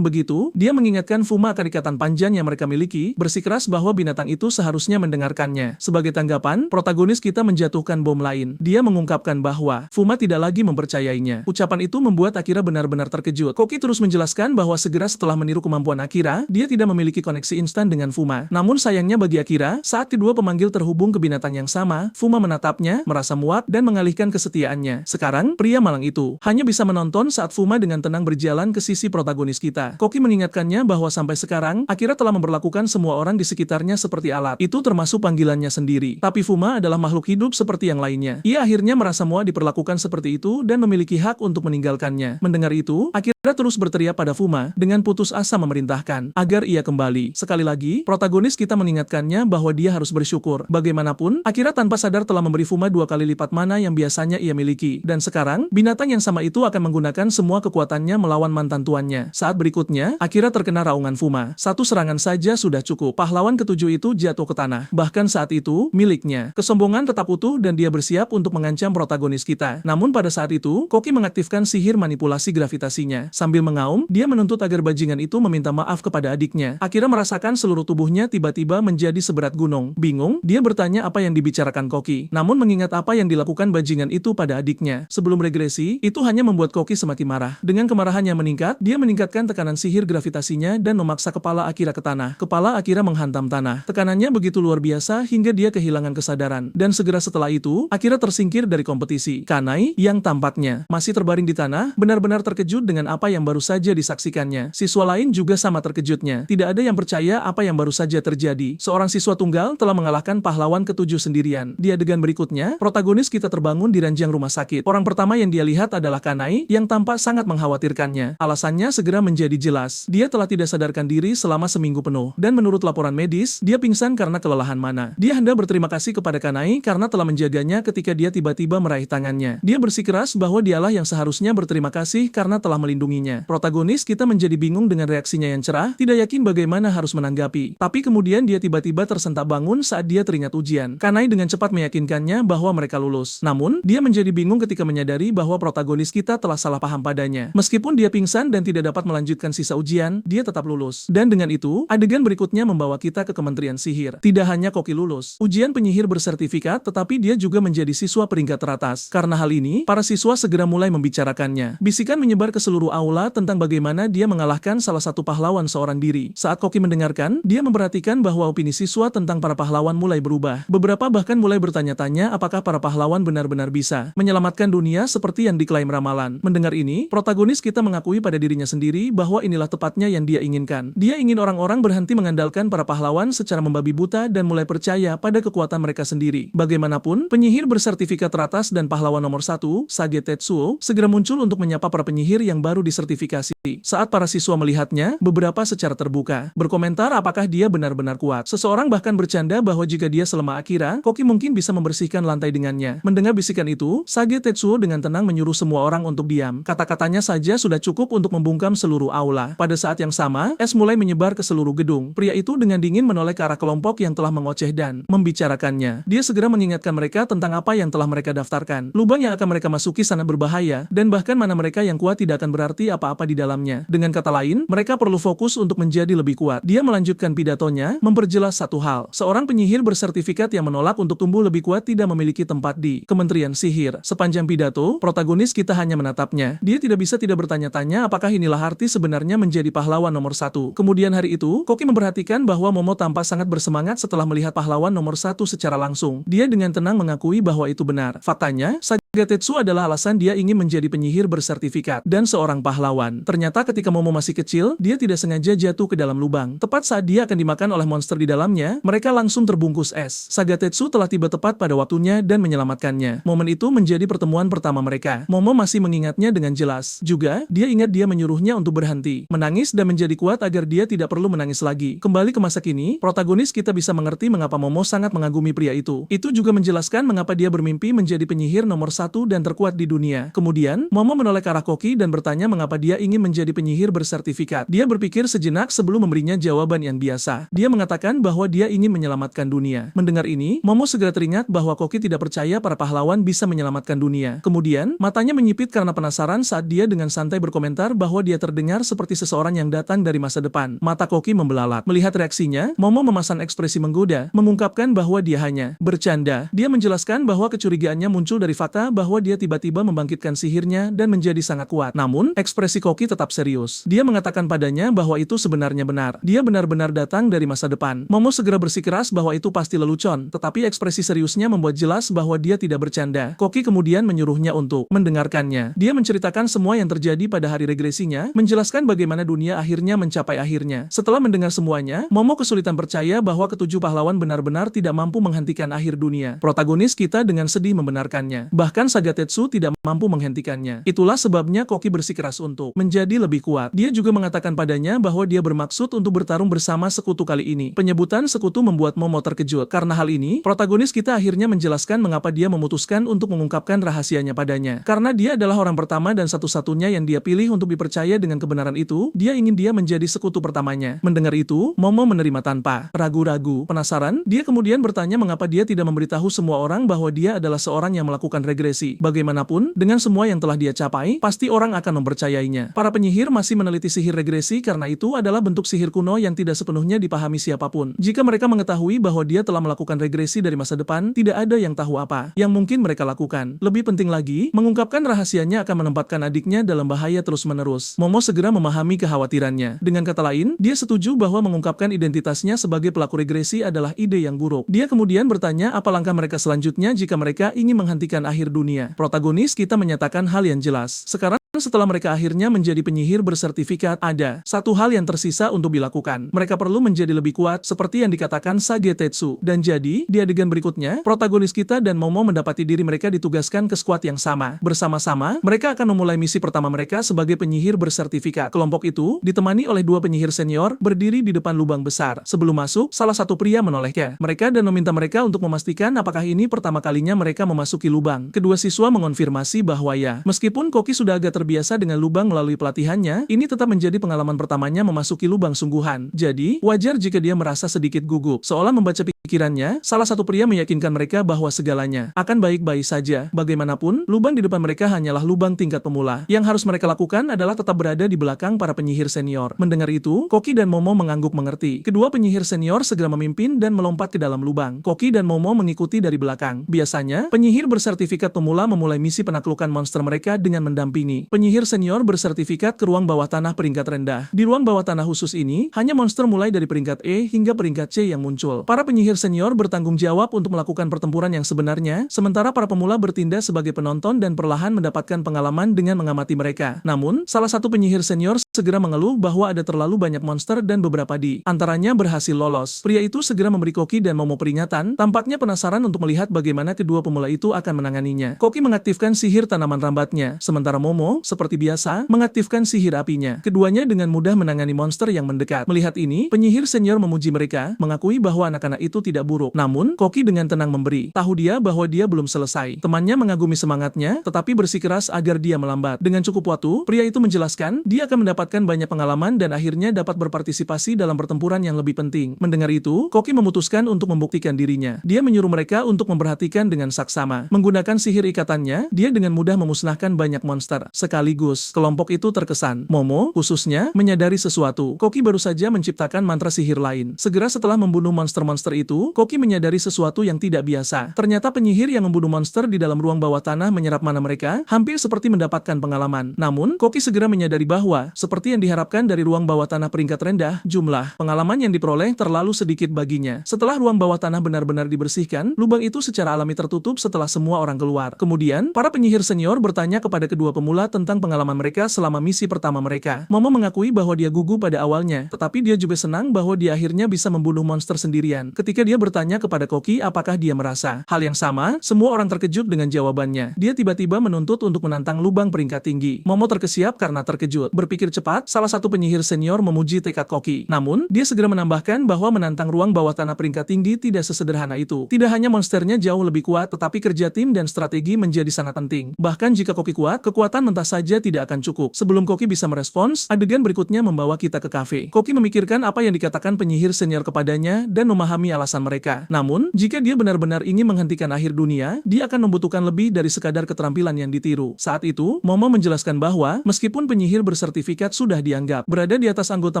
begitu, dia mengingatkan Fuma akan ikatan panjang yang mereka miliki, bersikeras bahwa binatang itu seharusnya mendengarkannya. Sebagai tanggapan, protagonis kita menjatuhkan bom lain. Dia mengungkapkan bahwa Fuma tidak lagi mempercayainya. Ucapan itu membuat Akira benar-benar terkejut. Koki terus menjelaskan bahwa segera setelah meniru kemampuan Akira, dia tidak memiliki koneksi instan dengan Fuma. Namun sayangnya bagi Akira, saat kedua pemanggil terhubung ke binatang yang sama, Fuma menatapnya, merasa muak, dan mengalihkan kesetiaannya. Sekarang, pria malang itu hanya bisa menonton saat Fuma dengan tenang berjalan ke sisi protagonis kita. Koki mengingatkannya bahwa sampai sekarang, Akira telah memperlakukan semua orang di sekitarnya seperti alat. Itu termasuk panggilannya sendiri. Tapi Fuma adalah makhluk hidup seperti yang lainnya. Ia akhirnya merasa muak diperlakukan seperti itu dan memiliki hak untuk meninggalkannya. Mendengar itu, Akira terus berteriak pada Fuma dengan putus asa memerintahkan agar ia kembali. Sekali lagi, protagonis kita mengingatkannya bahwa dia harus bersyukur. Bagaimanapun, Akira tanpa sadar telah memberi Fuma 2 kali lipat mana yang biasanya ia miliki. Dan sekarang, binatang yang sama itu akan menggunakan semua kekuatannya melawan mantan tuannya. Saat berikutnya, Akira terkena raungan Fuma. 1 serangan saja sudah cukup. Pahlawan ke-7 itu jatuh ke tanah. Bahkan saat itu, miliknya. Kesombongan tetap utuh dan dia bersiap untuk mengancam protagonis kita. Namun pada saat itu, Koki mengaktifkan sihir manipulasi gravitasinya. Sambil mengaum, dia menuntut agar bajingan itu meminta maaf kepada adiknya. Akira merasakan seluruh tubuhnya tiba-tiba menjadi seberat gunung. Bingung, dia bertanya apa yang dibicarakan Koki. Namun mengingat apa yang dilakukan bajingan itu pada adiknya sebelum regresi, itu hanya membuat Koki semakin marah. Dengan kemarahannya meningkat, dia meningkatkan tekanan sihir gravitasinya dan memaksa kepala Akira ke tanah. Kepala Akira menghantam tanah. Tekanannya begitu luar biasa hingga dia kehilangan kesadaran. Dan segera setelah itu, Akira tersingkir dari kompetisi. Kanai, yang tampaknya masih terbaring di tanah, benar-benar terkejut dengan apa yang baru saja disaksikannya. Siswa lain juga sama terkejutnya. Tidak ada yang percaya apa yang baru saja terjadi. Seorang siswa tunggal telah mengalahkan pahlawan ke-7 sendirian. Di adegan berikutnya, protagonis kita terbangun di ranjang rumah sakit. Orang pertama yang dia lihat adalah Kanai, yang tampak sangat mengkhawatirkannya. Alasannya segera menjadi jelas. Dia telah tidak sadarkan diri selama seminggu penuh. Dan menurut laporan medis, dia pingsan karena kelelahan mana. Dia hendak berterima kasih kepada Kanai karena telah menjaganya ketika dia tiba-tiba meraih tangannya. Dia bersikeras bahwa dialah yang seharusnya berterima kasih karena telah melindunginya. Protagonis kita menjadi bingung dengan reaksinya yang cerah, tidak yakin bagaimana harus menanggapi. Tapi kemudian dia tiba-tiba tersentak bangun saat dia teringat ujian. Kanai dengan cepat meyakinkannya bahwa mereka lulus. Namun, dia menjadi bingung ketika menyadari bahwa protagonis kita telah salah paham padanya. Meskipun dia pingsan dan tidak dapat melanjutkan sisa ujian, dia tetap lulus. Dan dengan itu, adegan berikutnya membawa kita ke Kementerian Sihir. Tidak hanya Koki lulus, ujian penyihir bersertifikat, tetapi dia juga menjadi siswa peringkat teratas. Karena hal ini, para siswa segera mulai membicarakannya. Bisikan menyebar ke seluruh aula tentang bagaimana dia mengalahkan salah satu pahlawan seorang diri. Saat Koki mendengarkan, dia memperhatikan bahwa opini siswa tentang para pahlawan mulai berubah. Beberapa bahkan mulai bertanya-tanya apakah para pahlawan benar-benar bisa menyelamatkan dunia seperti yang diklaim ramalan. Mendengar ini, protagonis kita mengakui pada dirinya sendiri bahwa inilah tepatnya yang dia inginkan. Dia ingin orang-orang berhenti mengandalkan para pahlawan secara membabi buta dan mulai percaya pada kekuatan mereka sendiri. Bagaimanapun, Penyihir bersertifikat teratas dan pahlawan nomor 1, Sage Tetsuo, segera muncul untuk menyapa para penyihir yang baru disertifikasi. Saat para siswa melihatnya, beberapa secara terbuka berkomentar apakah dia benar-benar kuat. Seseorang bahkan bercanda bahwa jika dia selemah Akira, Koki mungkin bisa membersihkan lantai dengannya. Mendengar bisikan itu, Sage Tetsuo dengan tenang menyuruh semua orang untuk diam. Kata-katanya saja sudah cukup untuk membungkam seluruh aula. Pada saat yang sama, es mulai menyebar ke seluruh gedung. Pria itu dengan dingin menoleh ke arah kelompok yang telah mengoceh dan membicarakannya. Dia segera mengingatkan mereka tentang apa yang telah mereka daftarkan. Lubang yang akan mereka masuki sangat berbahaya, dan bahkan mana mereka yang kuat tidak akan berarti apa-apa di dalamnya. Dengan kata lain, mereka perlu fokus untuk menjadi lebih kuat. Dia melanjutkan pidatonya, memperjelas satu hal. Seorang penyihir bersertifikat yang menolak untuk tumbuh lebih kuat tidak memiliki tempat di Kementerian Sihir. Sepanjang pidato, protagonis kita hanya menatapnya. Dia tidak bisa tidak bertanya-tanya apakah inilah arti sebenarnya menjadi pahlawan nomor 1. Kemudian hari itu, Koki memperhatikan bahwa Momo tampak sangat bersemangat setelah melihat pahlawan nomor 1 secara langsung. Dia dengan tenang mengakui bahwa itu benar. Faktanya, Sage Tetsuo adalah alasan dia ingin menjadi penyihir bersertifikat dan seorang pahlawan. Ternyata ketika Momo masih kecil, dia tidak sengaja jatuh ke dalam lubang. Tepat saat dia akan dimakan oleh monster di dalamnya, mereka langsung terbungkus es. Sage Tetsuo telah tiba tepat pada waktunya dan menyelamatkannya. Momen itu menjadi pertemuan pertama mereka. Momo masih mengingatnya dengan jelas. Juga, dia ingat dia menyuruhnya untuk berhenti, menangis dan menjadi kuat agar dia tidak perlu menangis lagi. Kembali ke masa kini, protagonis kita bisa mengerti mengapa Momo sangat mengagumi pria itu. Itu juga menjelaskan mengapa dia bermimpi menjadi penyihir nomor 1 dan terkuat di dunia. Kemudian, Momo menoleh ke arah Koki dan bertanya mengapa dia ingin menjadi penyihir bersertifikat. Dia berpikir sejenak sebelum memberinya jawaban yang biasa. Dia mengatakan bahwa dia ingin menyelamatkan dunia. Mendengar ini, Momo segera teringat bahwa Koki tidak percaya para pahlawan bisa menyelamatkan dunia. Kemudian, matanya menyipit karena penasaran saat dia dengan santai berkomentar bahwa dia terdengar seperti seseorang yang datang dari masa depan. Mata Koki membelalak. Melihat reaksinya, Momo memasang ekspresi menggoda, mengungkapkan bahwa dia hanya bercanda. Dia menjelaskan bahwa kecurigaannya muncul dari fakta bahwa dia tiba-tiba membangkitkan sihirnya dan menjadi sangat kuat. Namun, ekspresi Koki tetap serius. Dia mengatakan padanya bahwa itu sebenarnya benar. Dia benar-benar datang dari masa depan. Momo segera bersikeras bahwa itu pasti lelucon, tetapi ekspresi seriusnya membuat jelas bahwa dia tidak bercanda. Koki kemudian menyuruhnya untuk mendengarkannya. Dia menceritakan semua yang terjadi pada hari regresinya, menjelaskan bagaimana dunia akhirnya mencapai akhirnya. Setelah mendengar semuanya, Momo kesulitan percaya bahwa ketujuh pahlawan benar-benar tidak mampu menghentikan akhir dunia. Protagonis kita dengan sedih membenarkannya. Bahkan Sage Tetsuo tidak mampu menghentikannya. Itulah sebabnya Koki bersikeras untuk menjadi lebih kuat. Dia juga mengatakan padanya bahwa dia bermaksud untuk bertarung bersama sekutu kali ini. Penyebutan sekutu membuat Momo terkejut. Karena hal ini, protagonis kita akhirnya menjelaskan mengapa dia memutuskan untuk mengungkapkan rahasianya padanya. Karena dia adalah orang pertama dan satu-satunya yang dia pilih untuk dipercaya dengan kebenaran itu, dia ingin dia menjadi sekutu pertamanya. Mendengar itu, Momo menerima tanpa ragu-ragu. Penasaran, dia kemudian bertanya mengapa dia tidak memberitahu semua orang bahwa dia adalah seorang yang melakukan regresi. Bagaimanapun, dengan semua yang telah dia capai, pasti orang akan mempercayainya. Para penyihir masih meneliti sihir regresi karena itu adalah bentuk sihir kuno yang tidak sepenuhnya dipahami siapapun. Jika mereka mengetahui bahwa dia telah melakukan regresi dari masa depan, tidak ada yang tahu apa yang mungkin mereka lakukan. Lebih penting lagi, mengungkapkan rahasianya akan menempatkan adiknya dalam bahaya terus-menerus. Momo segera memahami kekhawatirannya. Dengan kata lain, dia setuju bahwa mengungkapkan identitasnya sebagai pelaku regresi adalah ide yang buruk. Dia kemudian bertanya apa langkah mereka selanjutnya jika mereka ingin menghentikan akhir dunia. Protagonis kita menyatakan hal yang jelas. Sekarang, setelah mereka akhirnya menjadi penyihir bersertifikat, ada satu hal yang tersisa untuk dilakukan. Mereka perlu menjadi lebih kuat, seperti yang dikatakan Sage Tetsuo. Dan jadi, di adegan berikutnya, protagonis kita dan Momo mendapati diri mereka ditugaskan ke skuad yang sama. Bersama-sama, mereka akan memulai misi pertama mereka sebagai penyihir bersertifikat. Kelompok itu ditemani oleh dua penyihir senior berdiri di depan lubang besar. Sebelum masuk, salah satu pria menolehnya mereka dan meminta mereka untuk memastikan apakah ini pertama kalinya mereka memasuki lubang. Kedua siswa mengonfirmasi bahwa ya, meskipun Koki sudah agak terbiasa dengan lubang melalui pelatihannya, ini tetap menjadi pengalaman pertamanya memasuki lubang sungguhan. Jadi, wajar jika dia merasa sedikit gugup. Seolah membaca pikirannya, salah satu pria meyakinkan mereka bahwa segalanya akan baik-baik saja. Bagaimanapun, lubang di depan mereka hanyalah lubang tingkat pemula. Yang harus mereka lakukan adalah tetap berada di belakang para penyihir senior. Mendengar itu, Koki dan Momo mengangguk mengerti. Kedua penyihir senior segera memimpin dan melompat ke dalam lubang. Koki dan Momo mengikuti dari belakang. Biasanya, penyihir bersertifikat pemula memulai misi penaklukan monster mereka dengan mendampingi penyihir senior bersertifikat ke ruang bawah tanah peringkat rendah. Di ruang bawah tanah khusus ini, hanya monster mulai dari peringkat E hingga peringkat C yang muncul. Para penyihir penyihir senior bertanggung jawab untuk melakukan pertempuran yang sebenarnya, sementara para pemula bertindak sebagai penonton dan perlahan mendapatkan pengalaman dengan mengamati mereka. Namun, salah satu penyihir senior segera mengeluh bahwa ada terlalu banyak monster dan beberapa di antaranya berhasil lolos. Pria itu segera memberi Koki dan Momo peringatan, tampaknya penasaran untuk melihat bagaimana kedua pemula itu akan menanganinya. Koki mengaktifkan sihir tanaman rambatnya, sementara Momo, seperti biasa, mengaktifkan sihir apinya. Keduanya dengan mudah menangani monster yang mendekat. Melihat ini, penyihir senior memuji mereka, mengakui bahwa anak-anak itu tidak buruk. Namun, Koki dengan tenang memberi tahu dia bahwa dia belum selesai. Temannya mengagumi semangatnya, tetapi bersikeras agar dia melambat. Dengan cukup waktu, pria itu menjelaskan, dia akan mendapatkan banyak pengalaman dan akhirnya dapat berpartisipasi dalam pertempuran yang lebih penting. Mendengar itu, Koki memutuskan untuk membuktikan dirinya. Dia menyuruh mereka untuk memperhatikan dengan saksama. Menggunakan sihir ikatannya, dia dengan mudah memusnahkan banyak monster. Sekaligus, kelompok itu terkesan. Momo, khususnya, menyadari sesuatu. Koki baru saja menciptakan mantra sihir lain. Segera setelah membunuh monster-monster itu, Koki menyadari sesuatu yang tidak biasa. Ternyata penyihir yang membunuh monster di dalam ruang bawah tanah menyerap mana mereka, hampir seperti mendapatkan pengalaman. Namun, Koki segera menyadari bahwa, seperti yang diharapkan dari ruang bawah tanah peringkat rendah, jumlah pengalaman yang diperoleh terlalu sedikit baginya. Setelah ruang bawah tanah benar-benar dibersihkan, lubang itu secara alami tertutup setelah semua orang keluar. Kemudian, para penyihir senior bertanya kepada kedua pemula tentang pengalaman mereka selama misi pertama mereka. Momo mengakui bahwa dia gugup pada awalnya, tetapi dia juga senang bahwa dia akhirnya bisa membunuh monster sendirian. Ketika dia bertanya kepada Koki apakah dia merasa hal yang sama, semua orang terkejut dengan jawabannya. Dia tiba-tiba menuntut untuk menantang lubang peringkat tinggi. Momo terkesiap karena terkejut. Berpikir cepat, salah satu penyihir senior memuji tekad Koki. Namun, dia segera menambahkan bahwa menantang ruang bawah tanah peringkat tinggi tidak sesederhana itu. Tidak hanya monsternya jauh lebih kuat, tetapi kerja tim dan strategi menjadi sangat penting. Bahkan jika Koki kuat, kekuatan mentah saja tidak akan cukup. Sebelum Koki bisa merespons, adegan berikutnya membawa kita ke kafe. Koki memikirkan apa yang dikatakan penyihir senior kepadanya dan memahami alasan mereka. Namun, jika dia benar-benar ingin menghentikan akhir dunia, dia akan membutuhkan lebih dari sekadar keterampilan yang ditiru. Saat itu, Momo menjelaskan bahwa, meskipun penyihir bersertifikat sudah dianggap berada di atas anggota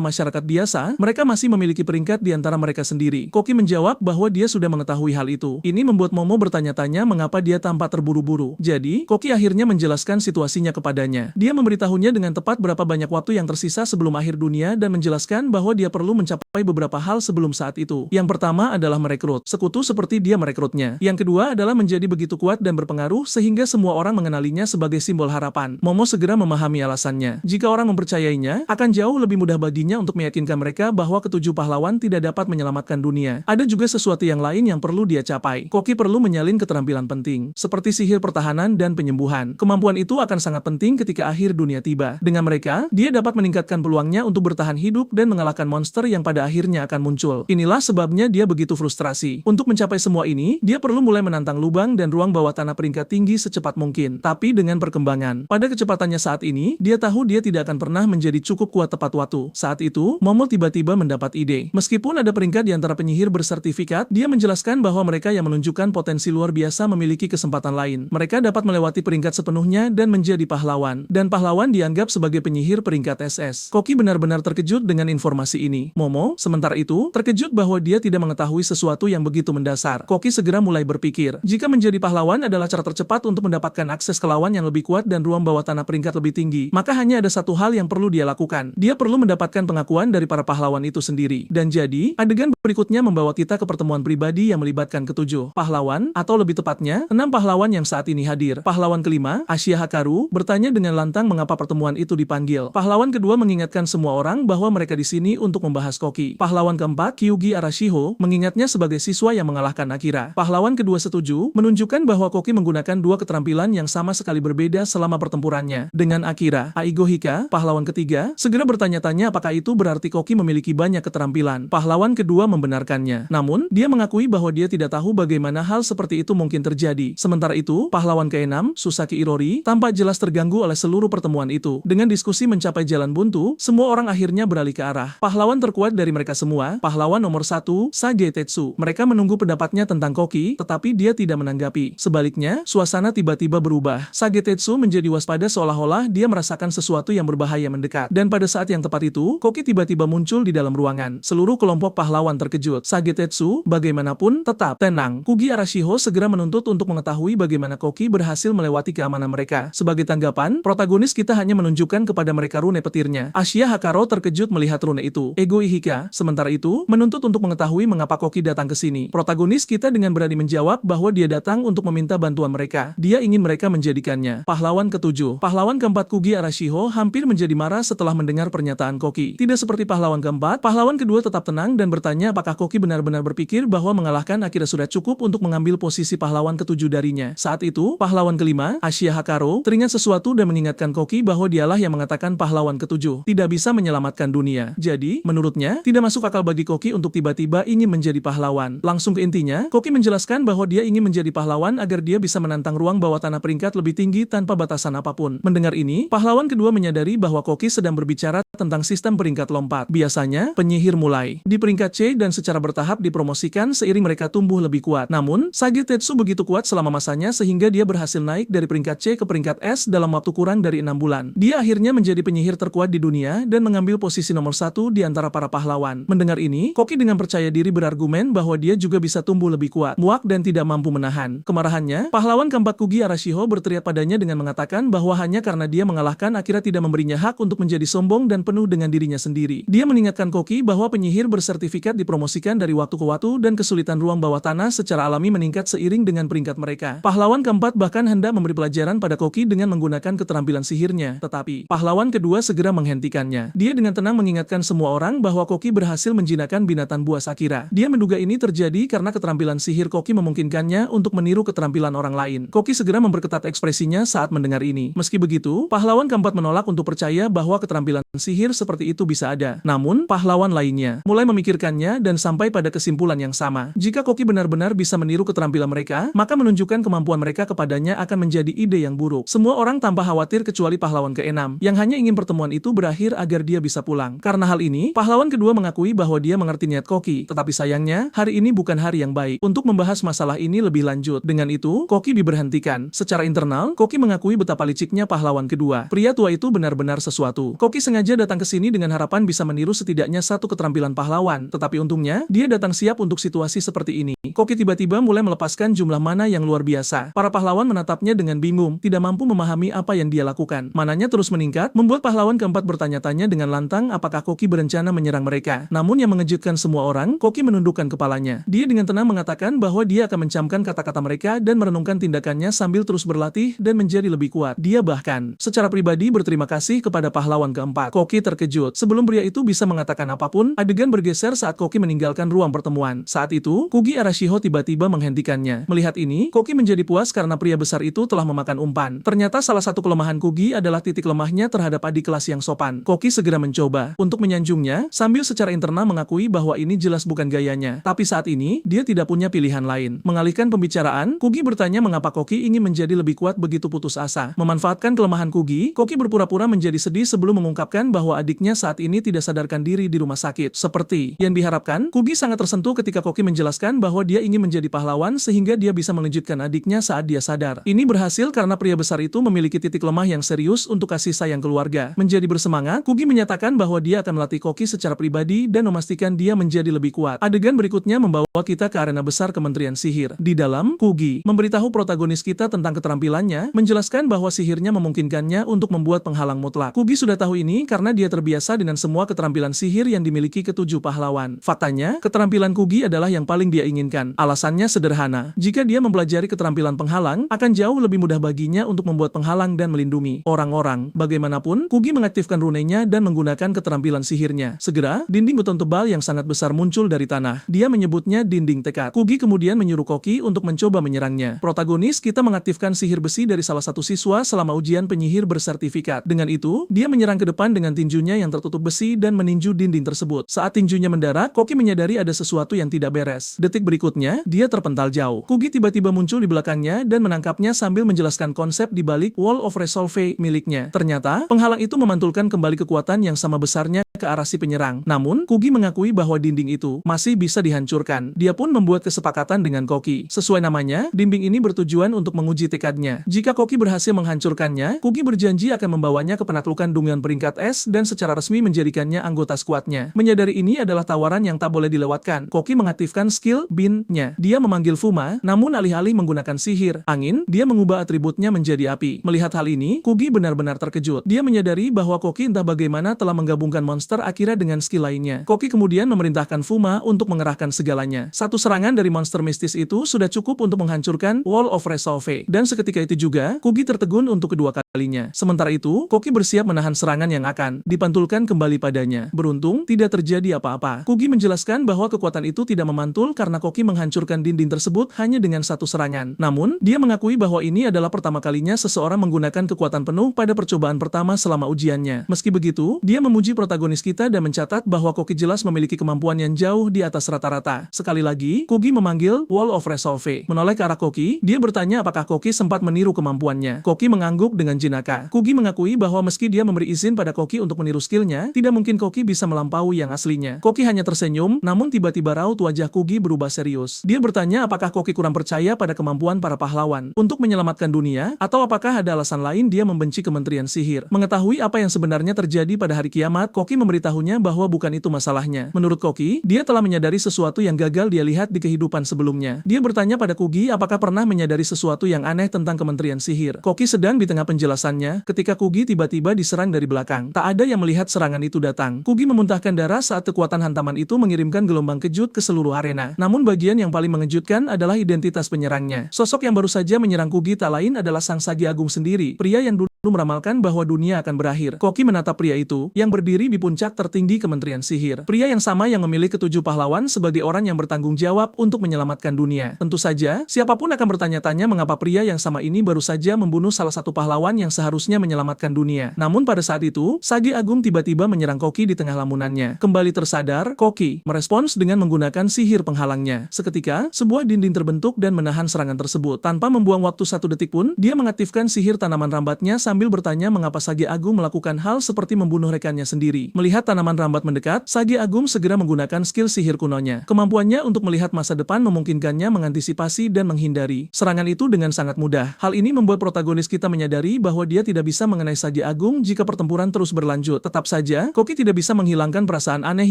masyarakat biasa, mereka masih memiliki peringkat di antara mereka sendiri. Koki menjawab bahwa dia sudah mengetahui hal itu. Ini membuat Momo bertanya-tanya mengapa dia tampak terburu-buru. Jadi, Koki akhirnya menjelaskan situasinya kepadanya. Dia memberitahunya dengan tepat berapa banyak waktu yang tersisa sebelum akhir dunia dan menjelaskan bahwa dia perlu mencapai beberapa hal sebelum saat itu. Yang pertama adalah merekrut sekutu seperti dia merekrutnya. Yang kedua adalah menjadi begitu kuat dan berpengaruh sehingga semua orang mengenalinya sebagai simbol harapan. Momo segera memahami alasannya. Jika orang mempercayainya, akan jauh lebih mudah baginya untuk meyakinkan mereka bahwa ketujuh pahlawan tidak dapat menyelamatkan dunia. Ada juga sesuatu yang lain yang perlu dia capai. Koki perlu menyalin keterampilan penting, seperti sihir pertahanan dan penyembuhan. Kemampuan itu akan sangat penting ketika akhir dunia tiba. Dengan mereka, dia dapat meningkatkan peluangnya untuk bertahan hidup dan mengalahkan monster yang pada akhirnya akan muncul. Inilah sebabnya dia begitu frustrasi. Untuk mencapai semua ini, dia perlu mulai menantang lubang dan ruang bawah tanah peringkat tinggi secepat mungkin. Tapi dengan perkembangan, pada kecepatannya saat ini, dia tahu dia tidak akan pernah menjadi cukup kuat tepat waktu. Saat itu, Momo tiba-tiba mendapat ide. Meskipun ada peringkat di antara penyihir bersertifikat, dia menjelaskan bahwa mereka yang menunjukkan potensi luar biasa memiliki kesempatan lain. Mereka dapat melewati peringkat sepenuhnya dan menjadi pahlawan. Dan pahlawan dianggap sebagai penyihir peringkat SS. Koki benar-benar terkejut dengan informasi ini. Momo, sementara itu, terkejut bahwa dia tidak mengetahui sesuatu yang begitu mendasar. Koki segera mulai berpikir, jika menjadi pahlawan adalah cara tercepat untuk mendapatkan akses ke lawan yang lebih kuat dan ruang bawah tanah peringkat lebih tinggi, maka hanya ada satu hal yang perlu dia lakukan. Dia perlu mendapatkan pengakuan dari para pahlawan itu sendiri. Dan jadi, adegan berikutnya membawa kita ke pertemuan pribadi yang melibatkan ketujuh pahlawan, atau lebih tepatnya, 6 pahlawan yang saat ini hadir. Pahlawan kelima, Ashiya Hakaru, bertanya dengan lantang mengapa pertemuan itu dipanggil. Pahlawan kedua mengingatkan semua orang bahwa mereka di sini untuk membahas Koki. Pahlawan keempat, Kyugi Arashiho, mengingatnya sebagai siswa yang mengalahkan Akira. Pahlawan kedua setuju, menunjukkan bahwa Koki menggunakan dua keterampilan yang sama sekali berbeda selama pertempurannya dengan Akira. Aigo Hika, pahlawan ketiga, segera bertanya-tanya apakah itu berarti Koki memiliki banyak keterampilan. Pahlawan kedua membenarkannya. Namun, dia mengakui bahwa dia tidak tahu bagaimana hal seperti itu mungkin terjadi. Sementara itu, pahlawan keenam, Susaki Irori, tampak jelas terganggu oleh seluruh pertemuan itu. Dengan diskusi mencapai jalan buntu, semua orang akhirnya beralih ke arah pahlawan terkuat dari mereka semua, pahlawan nomor 1, Sagetetsu. Mereka menunggu pendapatnya tentang Koki, tetapi dia tidak menanggapi. Sebaliknya, suasana tiba-tiba berubah. Sagetetsu menjadi waspada seolah-olah dia merasakan sesuatu yang berbahaya mendekat. Dan pada saat yang tepat itu, Koki tiba-tiba muncul di dalam ruangan. Seluruh kelompok pahlawan terkejut. Sagetetsu, bagaimanapun, tetap tenang. Kugi Arashiho segera menuntut untuk mengetahui bagaimana Koki berhasil melewati keamanan mereka. Sebagai tanggapan, protagonis kita hanya menunjukkan kepada mereka rune petirnya. Ashiya Hakaru terkejut melihat rune itu. Ego Ihika, Iya, sementara itu, menuntut untuk mengetahui mengapa Koki datang ke sini. Protagonis kita dengan berani menjawab bahwa dia datang untuk meminta bantuan mereka. Dia ingin mereka menjadikannya pahlawan ketujuh. Pahlawan keempat Kugi Arashiho hampir menjadi marah setelah mendengar pernyataan Koki. Tidak seperti pahlawan keempat, pahlawan kedua tetap tenang dan bertanya apakah Koki benar-benar berpikir bahwa mengalahkan Akira sudah cukup untuk mengambil posisi pahlawan ketujuh darinya. Saat itu, pahlawan kelima, Ashia Hakaro, teringat sesuatu dan mengingatkan Koki bahwa dialah yang mengatakan pahlawan ketujuh tidak bisa menyelamatkan dunia. Jadi, menurutnya, tidak masuk akal bagi Koki untuk tiba-tiba ingin menjadi pahlawan. Langsung ke intinya, Koki menjelaskan bahwa dia ingin menjadi pahlawan agar dia bisa menantang ruang bawah tanah peringkat lebih tinggi tanpa batasan apapun. Mendengar ini, pahlawan kedua menyadari bahwa Koki sedang berbicara tentang sistem peringkat lompat. Biasanya, penyihir mulai di peringkat C dan secara bertahap dipromosikan seiring mereka tumbuh lebih kuat. Namun, Sage Tetsu begitu kuat selama masanya sehingga dia berhasil naik dari peringkat C ke peringkat S dalam waktu kurang dari 6 bulan. Dia akhirnya menjadi penyihir terkuat di dunia dan mengambil posisi nomor 1 di antara para pahlawan. Mendengar ini, Koki dengan percaya diri berargumen bahwa dia juga bisa tumbuh lebih kuat, muak dan tidak mampu menahan kemarahannya. Pahlawan keempat Kugi Arashiho berteriak padanya dengan mengatakan bahwa hanya karena dia mengalahkan Akira tidak memberinya hak untuk menjadi sombong dan penuh dengan dirinya sendiri. Dia mengingatkan Koki bahwa penyihir bersertifikat dipromosikan dari waktu ke waktu dan kesulitan ruang bawah tanah secara alami meningkat seiring dengan peringkat mereka. Pahlawan keempat bahkan hendak memberi pelajaran pada Koki dengan menggunakan keterampilan sihirnya, tetapi pahlawan kedua segera menghentikannya. Dia dengan tenang mengingatkan semua orang bahwa Koki berhasil menjinakkan binatang buas Akira. Dia menduga ini terjadi karena keterampilan sihir Koki memungkinkannya untuk meniru keterampilan orang lain. Koki segera memperketat ekspresinya saat mendengar ini. Meski begitu, pahlawan keempat menolak untuk percaya bahwa keterampilan sihir seperti itu bisa ada. Namun, pahlawan lainnya mulai memikirkannya dan sampai pada kesimpulan yang sama. Jika Koki benar-benar bisa meniru keterampilan mereka, maka menunjukkan kemampuan mereka kepadanya akan menjadi ide yang buruk. Semua orang tanpa khawatir kecuali pahlawan keenam, yang hanya ingin pertemuan itu berakhir agar dia bisa pulang. Karena hal ini, pahlawan kedua mengakui bahwa dia mengerti niat Koki, tetapi sayangnya, hari ini bukan hari yang baik untuk membahas masalah ini lebih lanjut. Dengan itu, Koki diberhentikan. Secara internal, Koki mengakui betapa liciknya pahlawan kedua. Pria tua itu benar-benar sesuatu. Koki sengaja datang ke sini dengan harapan bisa meniru setidaknya satu keterampilan pahlawan, tetapi untungnya, dia datang siap untuk situasi seperti ini. Koki tiba-tiba mulai melepaskan jumlah mana yang luar biasa. Para pahlawan menatapnya dengan bingung, tidak mampu memahami apa yang dia lakukan. Mananya terus meningkat, membuat pahlawan keempat bertanya-tanya dengan lantang apakah Koki berencana menyerang mereka. Namun yang mengejutkan semua orang, Koki menundukkan kepalanya. Dia dengan tenang mengatakan bahwa dia akan mencamkan kata-kata mereka dan merenungkan tindakannya sambil terus berlatih dan menjadi lebih kuat. Dia bahkan secara pribadi berterima kasih kepada pahlawan keempat. Koki terkejut. Sebelum pria itu bisa mengatakan apapun, adegan bergeser saat Koki meninggalkan ruang pertemuan. Saat itu, Kugi Arashiho tiba-tiba menghentikannya. Melihat ini, Koki menjadi puas karena pria besar itu telah memakan umpan. Ternyata salah satu kelemahan Kugi adalah titik lemahnya terhadap adik kelas yang sopan. Koki segera mencoba untuk menyanjungnya, sambil secara internal mengakui bahwa ini jelas bukan gayanya. Tapi saat ini, dia tidak punya pilihan lain. Mengalihkan pembicaraan, Kugi bertanya mengapa Koki ingin menjadi lebih kuat begitu putus asa. Memanfaatkan kelemahan Kugi, Koki berpura-pura menjadi sedih sebelum mengungkapkan bahwa adiknya saat ini tidak sadarkan diri di rumah sakit. Seperti yang diharapkan, Kugi sangat tersentuh ketika Koki menjelaskan bahwa dia ingin menjadi pahlawan sehingga dia bisa melanjutkan adiknya saat dia sadar. Ini berhasil karena pria besar itu memiliki titik lemah yang serius untuk kasih sayang keluarga. Menjadi bersemangat, Kugi menyatakan bahwa dia akan melatih Koki secara pribadi dan memastikan dia menjadi lebih kuat. Adegan berikutnya membawa kita ke arena besar Kementerian Sihir. Di dalam, Kugi memberitahu protagonis kita tentang keterampilannya, menjelaskan bahwa sihirnya memungkinkannya untuk membuat penghalang mutlak. Kugi sudah tahu ini karena dia terbiasa dengan semua keterampilan sihir yang dimiliki ketujuh pahlawan. Faktanya, keterampilan Kugi adalah yang paling dia inginkan. Alasannya sederhana. Jika dia mempelajari keterampilan penghalang, akan jauh lebih mudah baginya untuk membuat penghalang dan melindungi orang-orang. Bagaimanapun, Kugi mengaktifkan runenya dan menggunakan keterampilan sihirnya. Segera, dinding beton tebal yang sangat besar muncul dari tanah. Dia menyebutnya dinding tekad. Kugi kemudian menyuruh Koki untuk mencoba menyerangnya. Protagonis kita mengaktifkan sihir besi dari salah satu siswa selama ujian penyihir bersertifikat. Dengan itu, dia menyerang ke depan dengan tinjunya yang tertutup besi dan meninju dinding tersebut. Saat tinjunya mendarat, Koki menyadari ada sesuatu yang tidak beres. Detik berikutnya, dia terpental jauh. Kugi tiba-tiba muncul di belakangnya dan menangkapnya sambil menjelaskan konsep di balik Wall of Resolve miliknya. Ternyata, penghalang itu memantulkan kembali kekuatan yang sama besarnya ke arah si penyerang. Namun, Kugi mengakui bahwa dinding itu masih bisa dihancurkan. Dia pun membuat kesepakatan dengan Koki. Sesuai namanya, dinding ini bertujuan untuk menguji tekadnya. Jika Koki berhasil menghancurkannya, Kugi berjanji akan membawanya ke penaklukan Dungeon peringkat S mistis dan secara resmi menjadikannya anggota skuadnya. Menyadari ini adalah tawaran yang tak boleh dilewatkan. Koki mengaktifkan skill Bin-nya. Dia memanggil Fuma, namun alih-alih menggunakan sihir angin, dia mengubah atributnya menjadi api. Melihat hal ini, Kugi benar-benar terkejut. Dia menyadari bahwa Koki entah bagaimana telah menggabungkan monster Akira dengan skill lainnya. Koki kemudian memerintahkan Fuma untuk mengerahkan segalanya. Satu serangan dari monster mistis itu sudah cukup untuk menghancurkan Wall of Resolve. Dan seketika itu juga, Kugi tertegun untuk kedua kalinya. Sementara itu, Koki bersiap menahan serangan yang akan dipantulkan kembali padanya. Beruntung, tidak terjadi apa-apa. Kugi menjelaskan bahwa kekuatan itu tidak memantul karena Koki menghancurkan dinding tersebut hanya dengan satu serangan. Namun, dia mengakui bahwa ini adalah pertama kalinya seseorang menggunakan kekuatan penuh pada percobaan pertama selama ujiannya. Meski begitu, dia memuji protagonis kita dan mencatat bahwa Koki jelas memiliki kemampuan yang jauh di atas rata-rata. Sekali lagi, Kugi memanggil Wall of Resolve. Menoleh ke arah Koki, dia bertanya apakah Koki sempat meniru kemampuannya. Koki mengangguk dengan jenaka. Kugi mengakui bahwa meski dia memberi izin pada Koki untuk meniru skillnya, tidak mungkin Koki bisa melampaui yang aslinya. Koki hanya tersenyum, namun tiba-tiba raut wajah Kugi berubah serius. Dia bertanya apakah Koki kurang percaya pada kemampuan para pahlawan untuk menyelamatkan dunia, atau apakah ada alasan lain dia membenci Kementerian Sihir. Mengetahui apa yang sebenarnya terjadi pada hari kiamat, Koki memberitahunya bahwa bukan itu masalahnya. Menurut Koki, dia telah menyadari sesuatu yang gagal dia lihat di kehidupan sebelumnya. Dia bertanya pada Kugi apakah pernah menyadari sesuatu yang aneh tentang Kementerian Sihir. Koki sedang di tengah penjelasannya ketika Kugi tiba-tiba diserang dari belakang. Tak ada yang melihat serangan itu datang. Kugi memuntahkan darah saat kekuatan hantaman itu mengirimkan gelombang kejut ke seluruh arena. Namun bagian yang paling mengejutkan adalah identitas penyerangnya. Sosok yang baru saja menyerang Kugi tak lain adalah Sang Sagi Agung sendiri, pria yang dulu meramalkan bahwa dunia akan berakhir. Koki menatap pria itu, yang berdiri di puncak tertinggi Kementerian Sihir. Pria yang sama yang memilih ketujuh pahlawan sebagai orang yang bertanggung jawab untuk menyelamatkan dunia. Tentu saja, siapapun akan bertanya-tanya mengapa pria yang sama ini baru saja membunuh salah satu pahlawan yang seharusnya menyelamatkan dunia. Namun pada saat itu, Sagi Agung tiba-tiba menyerang Koki di tengah lamunannya. Kembali tersadar, Koki merespons dengan menggunakan sihir penghalangnya. Seketika, sebuah dinding terbentuk dan menahan serangan tersebut. Tanpa membuang waktu satu detik pun, dia mengaktifkan sihir tanaman rambatnya sambil bertanya mengapa Sagi Agung melakukan hal seperti membunuh rekannya sendiri. Melihat tanaman rambat mendekat, Sagi Agung segera menggunakan skill sihir kunonya. Kemampuannya untuk melihat masa depan memungkinkannya mengantisipasi dan menghindari serangan itu dengan sangat mudah. Hal ini membuat protagonis kita menyadari bahwa dia tidak bisa mengenai Sagi Agung jika pertempuran terus berlanjut. Tetap saja, Koki tidak bisa menghilangkan perasaan aneh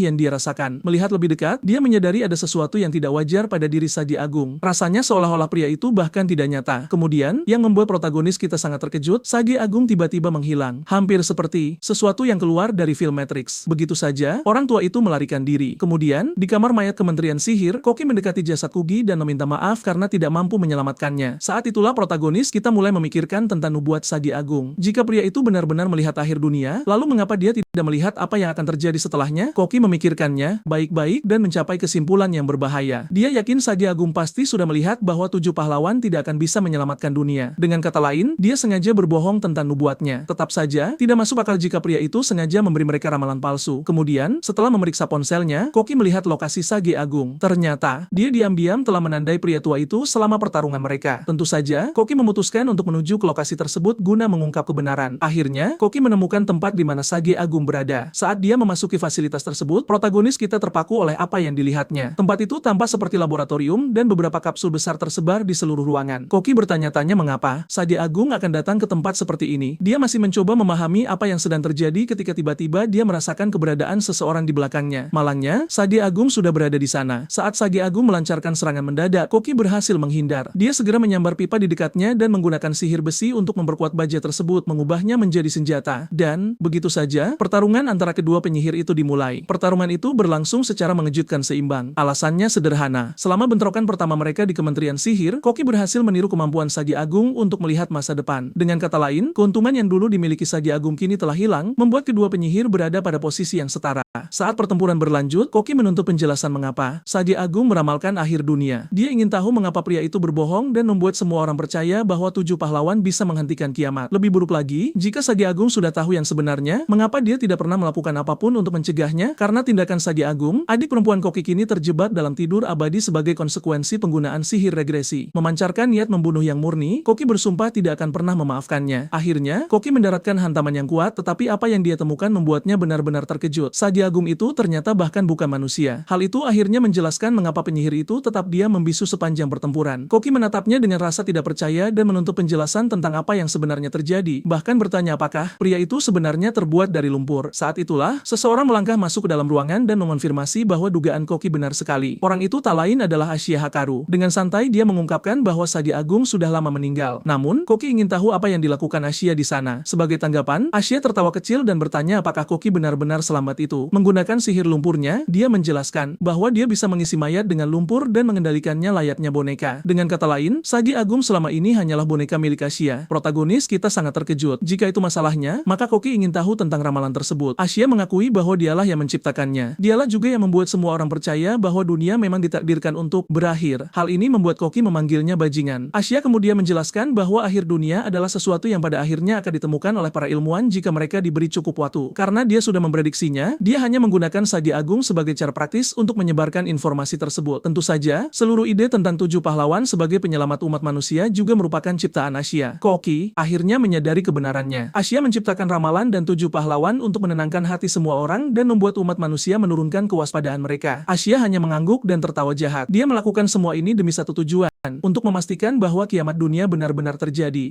yang dia rasakan. Melihat lebih dekat, dia menyadari ada sesuatu yang tidak wajar pada diri Sagi Agung. Rasanya seolah-olah pria itu bahkan tidak nyata. Kemudian, yang membuat protagonis kita sangat terkejut, Sagi Agung tiba-tiba menghilang. Hampir seperti sesuatu yang keluar dari film Matrix. Begitu saja, orang tua itu melarikan diri. Kemudian, di kamar mayat Kementerian Sihir, Koki mendekati jasad Kugi dan meminta maaf karena tidak mampu menyelamatkannya. Saat itulah protagonis kita mulai memikirkan tentang nubuat Sagi Agung. Jika pria itu benar-benar melihat akhir dunia, lalu mengapa dia tidak melihat apa yang akan terjadi setelahnya? Koki memikirkannya baik-baik dan mencapai kesimpulan yang berbahaya. Dia yakin Sagi Agung pasti sudah melihat bahwa 7 pahlawan tidak akan bisa menyelamatkan dunia. Dengan kata lain, dia sengaja berbohong tentang nubuatnya. Tetap saja, tidak masuk akal jika pria itu sengaja memberi mereka ramalan palsu. Kemudian, setelah memeriksa ponselnya, Koki melihat lokasi Sagi Agung. Ternyata, dia diam-diam telah menandai pria tua itu selama pertarungan mereka. Tentu saja, Koki memutuskan untuk menuju ke lokasi tersebut guna mengungkap kebenaran. Akhirnya, Koki menemukan tempat di mana Sagi Agung berada. Saat dia memasuki fasilitas tersebut, protagonis kita terpaku oleh apa yang dilihatnya. Tempat itu tampak seperti laboratorium dan beberapa kapsul besar tersebar di seluruh ruangan. Koki bertanya-tanya mengapa Sagi Agung akan datang ke tempat seperti ini. Dia masih mencoba memahami apa yang sedang terjadi ketika tiba-tiba dia merasakan keberadaan seseorang di belakangnya. Malangnya, Sagi Agung sudah berada di sana. Saat Sagi Agung melancarkan serangan mendadak, Koki berhasil menghindar. Dia segera menyambar pipa di dekatnya dan menggunakan sihir besi untuk memperkuat baja tersebut, mengubahnya menjadi senjata. Dan, begitu saja, pertarungan antara kedua penyihir itu dimulai. Pertarungan itu berlangsung secara mengejutkan seimbang. Alasannya sederhana. Selama bentrokan pertama mereka di Kementerian Sihir, Koki berhasil meniru kemampuan Sagi Agung untuk melihat masa depan. Dengan kata lain, keuntungan yang dulu dimiliki Sagi Agung kini telah hilang, membuat kedua penyihir berada pada posisi yang setara. Saat pertempuran berlanjut, Koki menuntut penjelasan mengapa Sagi Agung meramalkan akhir dunia. Dia ingin tahu mengapa pria itu berbohong dan membuat semua orang percaya bahwa 7 pahlawan bisa menghentikan kiamat. Lebih buruk lagi, jika Sagi Agung sudah tahu yang sebenarnya, mengapa dia tidak pernah melakukan apapun untuk mencegahnya? Karena tindakan Sagi Agung, adik perempuan Koki kini terjebak dalam tidur abadi sebagai konsekuensi penggunaan sihir regresi. Memancarkan niat membunuh yang murni, Koki bersumpah tidak akan pernah memaafkannya. Akhirnya, Koki mendaratkan hantaman yang kuat, tetapi apa yang dia temukan membuatnya benar-benar terkejut. Sagi Agung itu ternyata bahkan bukan manusia. Hal itu akhirnya menjelaskan mengapa penyihir itu tetap diam membisu sepanjang pertempuran. Koki menatapnya dengan rasa tidak percaya dan menuntut penjelasan tentang apa yang sebenarnya terjadi, bahkan bertanya apakah pria itu sebenarnya terbuat dari lumpur. lumpur. Saat itulah, seseorang melangkah masuk ke dalam ruangan dan mengonfirmasi bahwa dugaan Koki benar sekali. Orang itu tak lain adalah Asia Hakaru. Dengan santai dia mengungkapkan bahwa Sadi Agung sudah lama meninggal. Namun, Koki ingin tahu apa yang dilakukan Asia di sana. Sebagai tanggapan, Asia tertawa kecil dan bertanya apakah Koki benar-benar selamat itu. Menggunakan sihir lumpurnya, dia menjelaskan bahwa dia bisa mengisi mayat dengan lumpur dan mengendalikannya layaknya boneka. Dengan kata lain, Sadi Agung selama ini hanyalah boneka milik Asia. Protagonis kita sangat terkejut. Jika itu masalahnya, maka Koki ingin tahu tentang ramalan tersebut. Asia mengakui bahwa dialah yang menciptakannya. Dialah juga yang membuat semua orang percaya bahwa dunia memang ditakdirkan untuk berakhir. Hal ini membuat Koki memanggilnya bajingan. Asia kemudian menjelaskan bahwa akhir dunia adalah sesuatu yang pada akhirnya akan ditemukan oleh para ilmuwan jika mereka diberi cukup waktu. Karena dia sudah memprediksinya, dia hanya menggunakan Sadi Agung sebagai cara praktis untuk menyebarkan informasi tersebut. Tentu saja, seluruh ide tentang 7 pahlawan sebagai penyelamat umat manusia juga merupakan ciptaan Asia. Koki akhirnya menyadari kebenarannya. Asia menciptakan ramalan dan 7 pahlawan untuk menenangkan hati semua orang dan membuat umat manusia menurunkan kewaspadaan mereka. Asia hanya mengangguk dan tertawa jahat. Dia melakukan semua ini demi satu tujuan, untuk memastikan bahwa kiamat dunia benar-benar terjadi.